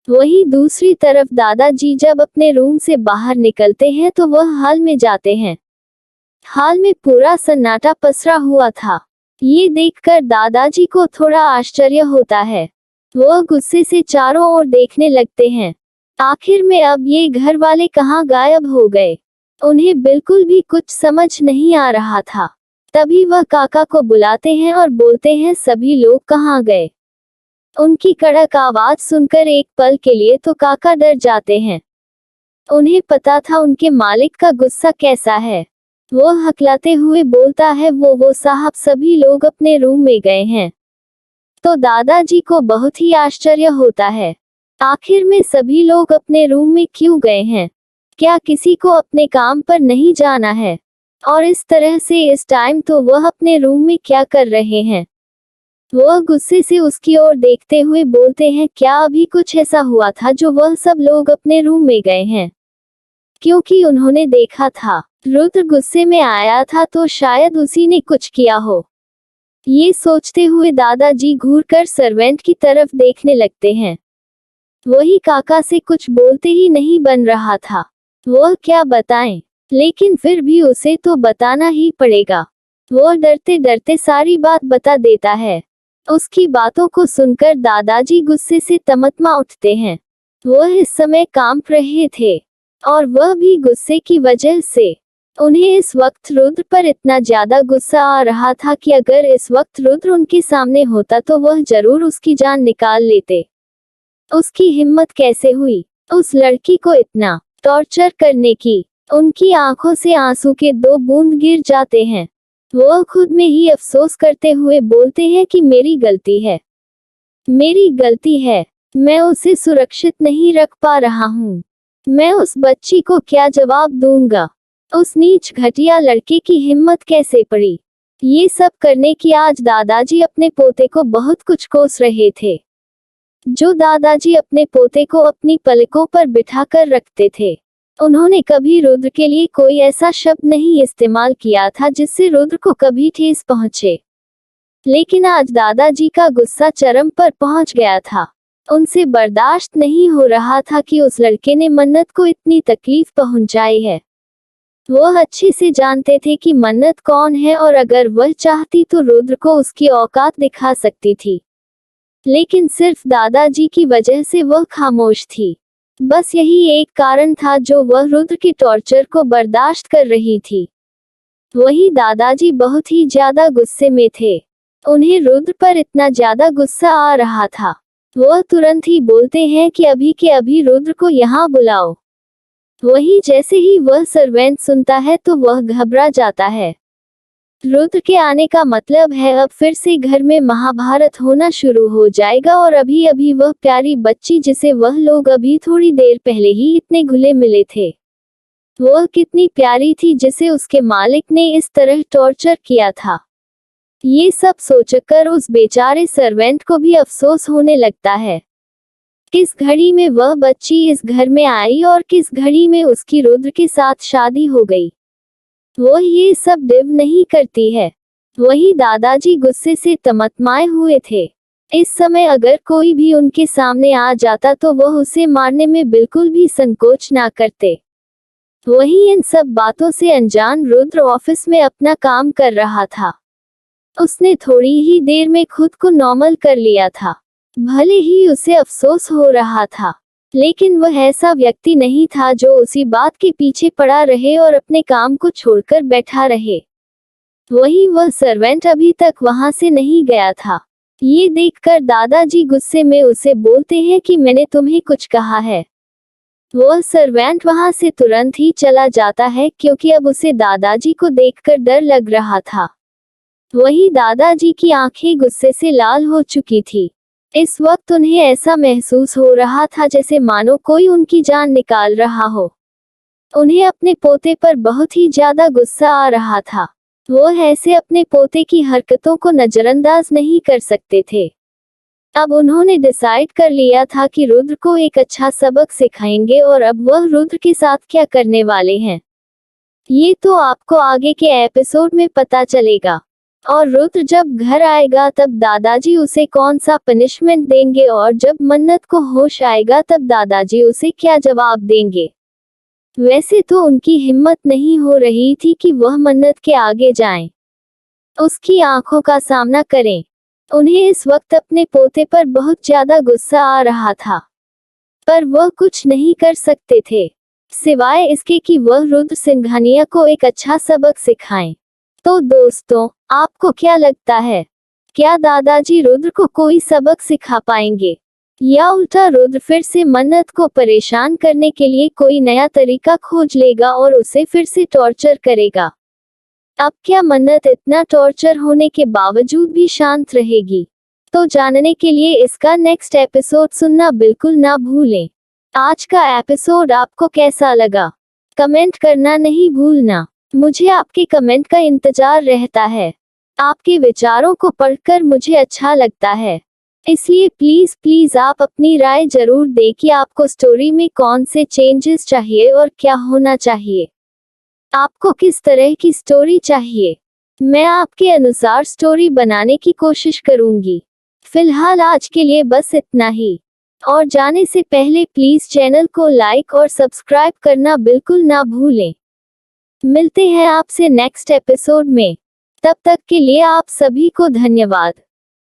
वहीं दूसरी तरफ दादाजी जब अपने रूम से बाहर निकलते हैं तो वह हॉल में जाते हैं। हॉल में पूरा सन्नाटा पसरा हुआ था। ये देखकर दादाजी को थोड़ा आश्चर्य होता है। वह गुस्से से चारों ओर देखने लगते हैं। आखिर में अब ये घर वाले कहाँ गायब हो गए? उन्हें बिल्कुल भी कुछ समझ नहीं आ रहा था। तभी वह काका को बुलाते हैं और बोलते हैं, सभी लोग कहाँ गए? उनकी कड़क आवाज सुनकर एक पल के लिए तो काका डर जाते हैं। उन्हें पता था उनके मालिक का गुस्सा कैसा है। वह हकलाते हुए बोलता है, वो साहब, सभी लोग अपने रूम में गए हैं। तो दादाजी को बहुत ही आश्चर्य होता है। आखिर में सभी लोग अपने रूम में क्यों गए हैं? क्या किसी को अपने काम पर नहीं जाना है? और इस तरह से इस टाइम तो वह अपने रूम में क्या कर रहे हैं? वह गुस्से से उसकी ओर देखते हुए बोलते हैं, क्या अभी कुछ ऐसा हुआ था जो वह सब लोग अपने रूम में गए हैं? क्योंकि उन्होंने देखा था रुद्र गुस्से में आया था तो शायद उसी ने कुछ किया हो। ये सोचते हुए दादाजी घूरकर सर्वेंट की तरफ देखने लगते हैं। वही काका से कुछ बोलते ही नहीं बन रहा था। वह क्या बताएं? लेकिन फिर भी उसे तो बताना ही पड़ेगा। वह डरते डरते सारी बात बता देता है। उसकी बातों को सुनकर दादाजी गुस्से से तमतमा उठते हैं। वह इस समय कांप रहे थे और वह भी गुस्से की वजह से। उन्हें इस वक्त रुद्र पर इतना ज्यादा गुस्सा आ रहा था कि अगर इस वक्त रुद्र उनके सामने होता तो वह जरूर उसकी जान निकाल लेते। उसकी हिम्मत कैसे हुई उस लड़की को इतना टॉर्चर करने की? उनकी आंखों से आंसू के 2 बूंद गिर जाते हैं। वह खुद में ही अफसोस करते हुए बोलते हैं कि मेरी गलती है, मेरी गलती है। मैं उसे सुरक्षित नहीं रख पा रहा हूँ। मैं उस बच्ची को क्या जवाब दूंगा? उस नीच घटिया लड़के की हिम्मत कैसे पड़ी ये सब करने की? आज दादाजी अपने पोते को बहुत कुछ कोस रहे थे। जो दादाजी अपने पोते को अपनी पलकों पर बिठा कर रखते थे। उन्होंने कभी रुद्र के लिए कोई ऐसा शब्द नहीं इस्तेमाल किया था जिससे रुद्र को कभी ठेस पहुंचे। लेकिन आज दादाजी का गुस्सा चरम पर पहुंच गया था। उनसे बर्दाश्त नहीं हो रहा था कि उस लड़के ने मन्नत को इतनी तकलीफ पहुंचाई है। वह अच्छे से जानते थे कि मन्नत कौन है और अगर वह चाहती तो रुद्र को उसकी औकात दिखा सकती थी। लेकिन सिर्फ दादाजी की वजह से वह खामोश थी। बस यही एक कारण था जो वह रुद्र के टॉर्चर को बर्दाश्त कर रही थी। वही दादाजी बहुत ही ज्यादा गुस्से में थे। उन्हें रुद्र पर इतना ज्यादा गुस्सा आ रहा था। वह तुरंत ही बोलते हैं कि अभी के अभी रुद्र को यहाँ बुलाओ। वही जैसे ही वह सर्वेंट सुनता है तो वह घबरा जाता है। रुद्र के आने का मतलब है अब फिर से घर में महाभारत होना शुरू हो जाएगा और अभी अभी वह प्यारी बच्ची जिसे वह लोग अभी थोड़ी देर पहले ही इतने घुले मिले थे, वह कितनी प्यारी थी जिसे उसके मालिक ने इस तरह टॉर्चर किया था। ये सब सोचकर उस बेचारे सर्वेंट को भी अफसोस होने लगता है। किस घड़ी में वह बच्ची इस घर में आई और किस घड़ी में उसकी रुद्र के साथ शादी हो गई। वह ये सब डिव नहीं करती है। वही दादाजी गुस्से से तमतमाए हुए थे। इस समय अगर कोई भी उनके सामने आ जाता तो वह उसे मारने में बिल्कुल भी संकोच ना करते। वही इन सब बातों से अनजान रुद्र ऑफिस में अपना काम कर रहा था। उसने थोड़ी ही देर में खुद को नॉर्मल कर लिया था। भले ही उसे अफसोस हो रहा था, लेकिन वह ऐसा व्यक्ति नहीं था जो उसी बात के पीछे पड़ा रहे और अपने काम को छोड़कर बैठा रहे। वही वह सर्वेंट अभी तक वहां से नहीं गया था। ये देखकर दादाजी गुस्से में उसे बोलते हैं कि मैंने तुम्हें कुछ कहा है। वह सर्वेंट वहां से तुरंत ही चला जाता है क्योंकि अब उसे दादाजी को देखकर डर लग रहा था। वही दादाजी की आंखें गुस्से से लाल हो चुकी थी। इस वक्त उन्हें ऐसा महसूस हो रहा था जैसे मानो कोई उनकी जान निकाल रहा हो। उन्हें अपने पोते पर बहुत ही ज्यादा गुस्सा आ रहा था। वो ऐसे अपने पोते की हरकतों को नजरअंदाज नहीं कर सकते थे। अब उन्होंने डिसाइड कर लिया था कि रुद्र को एक अच्छा सबक सिखाएंगे और अब वह रुद्र के साथ क्या करने वाले हैं, ये तो आपको आगे के एपिसोड में पता चलेगा। और रुद्र जब घर आएगा तब दादाजी उसे कौन सा पनिशमेंट देंगे और जब मन्नत को होश आएगा तब दादाजी उसे क्या जवाब देंगे। वैसे तो उनकी हिम्मत नहीं हो रही थी कि वह मन्नत के आगे जाएं, उसकी आंखों का सामना करें। उन्हें इस वक्त अपने पोते पर बहुत ज्यादा गुस्सा आ रहा था, पर वह कुछ नहीं कर सकते थे सिवाय इसके कि वह रुद्र सिंघानिया को एक अच्छा सबक सिखाएं। तो दोस्तों, आपको क्या लगता है, क्या दादाजी रुद्र को कोई सबक सिखा पाएंगे या उल्टा रुद्र फिर से मन्नत को परेशान करने के लिए कोई नया तरीका खोज लेगा और उसे फिर से टॉर्चर करेगा? अब क्या मन्नत इतना टॉर्चर होने के बावजूद भी शांत रहेगी? तो जानने के लिए इसका नेक्स्ट एपिसोड सुनना बिल्कुल ना भूलें। आज का एपिसोड आपको कैसा लगा, कमेंट करना नहीं भूलना। मुझे आपके कमेंट का इंतजार रहता है। आपके विचारों को पढ़कर मुझे अच्छा लगता है, इसलिए प्लीज आप अपनी राय जरूर दें कि आपको स्टोरी में कौन से चेंजेस चाहिए और क्या होना चाहिए। आपको किस तरह की स्टोरी चाहिए, मैं आपके अनुसार स्टोरी बनाने की कोशिश करूंगी। फिलहाल आज के लिए बस इतना ही, और जाने से पहले प्लीज चैनल को लाइक और सब्सक्राइब करना बिल्कुल ना भूलें। मिलते हैं आपसे नेक्स्ट एपिसोड में, तब तक के लिए आप सभी को धन्यवाद।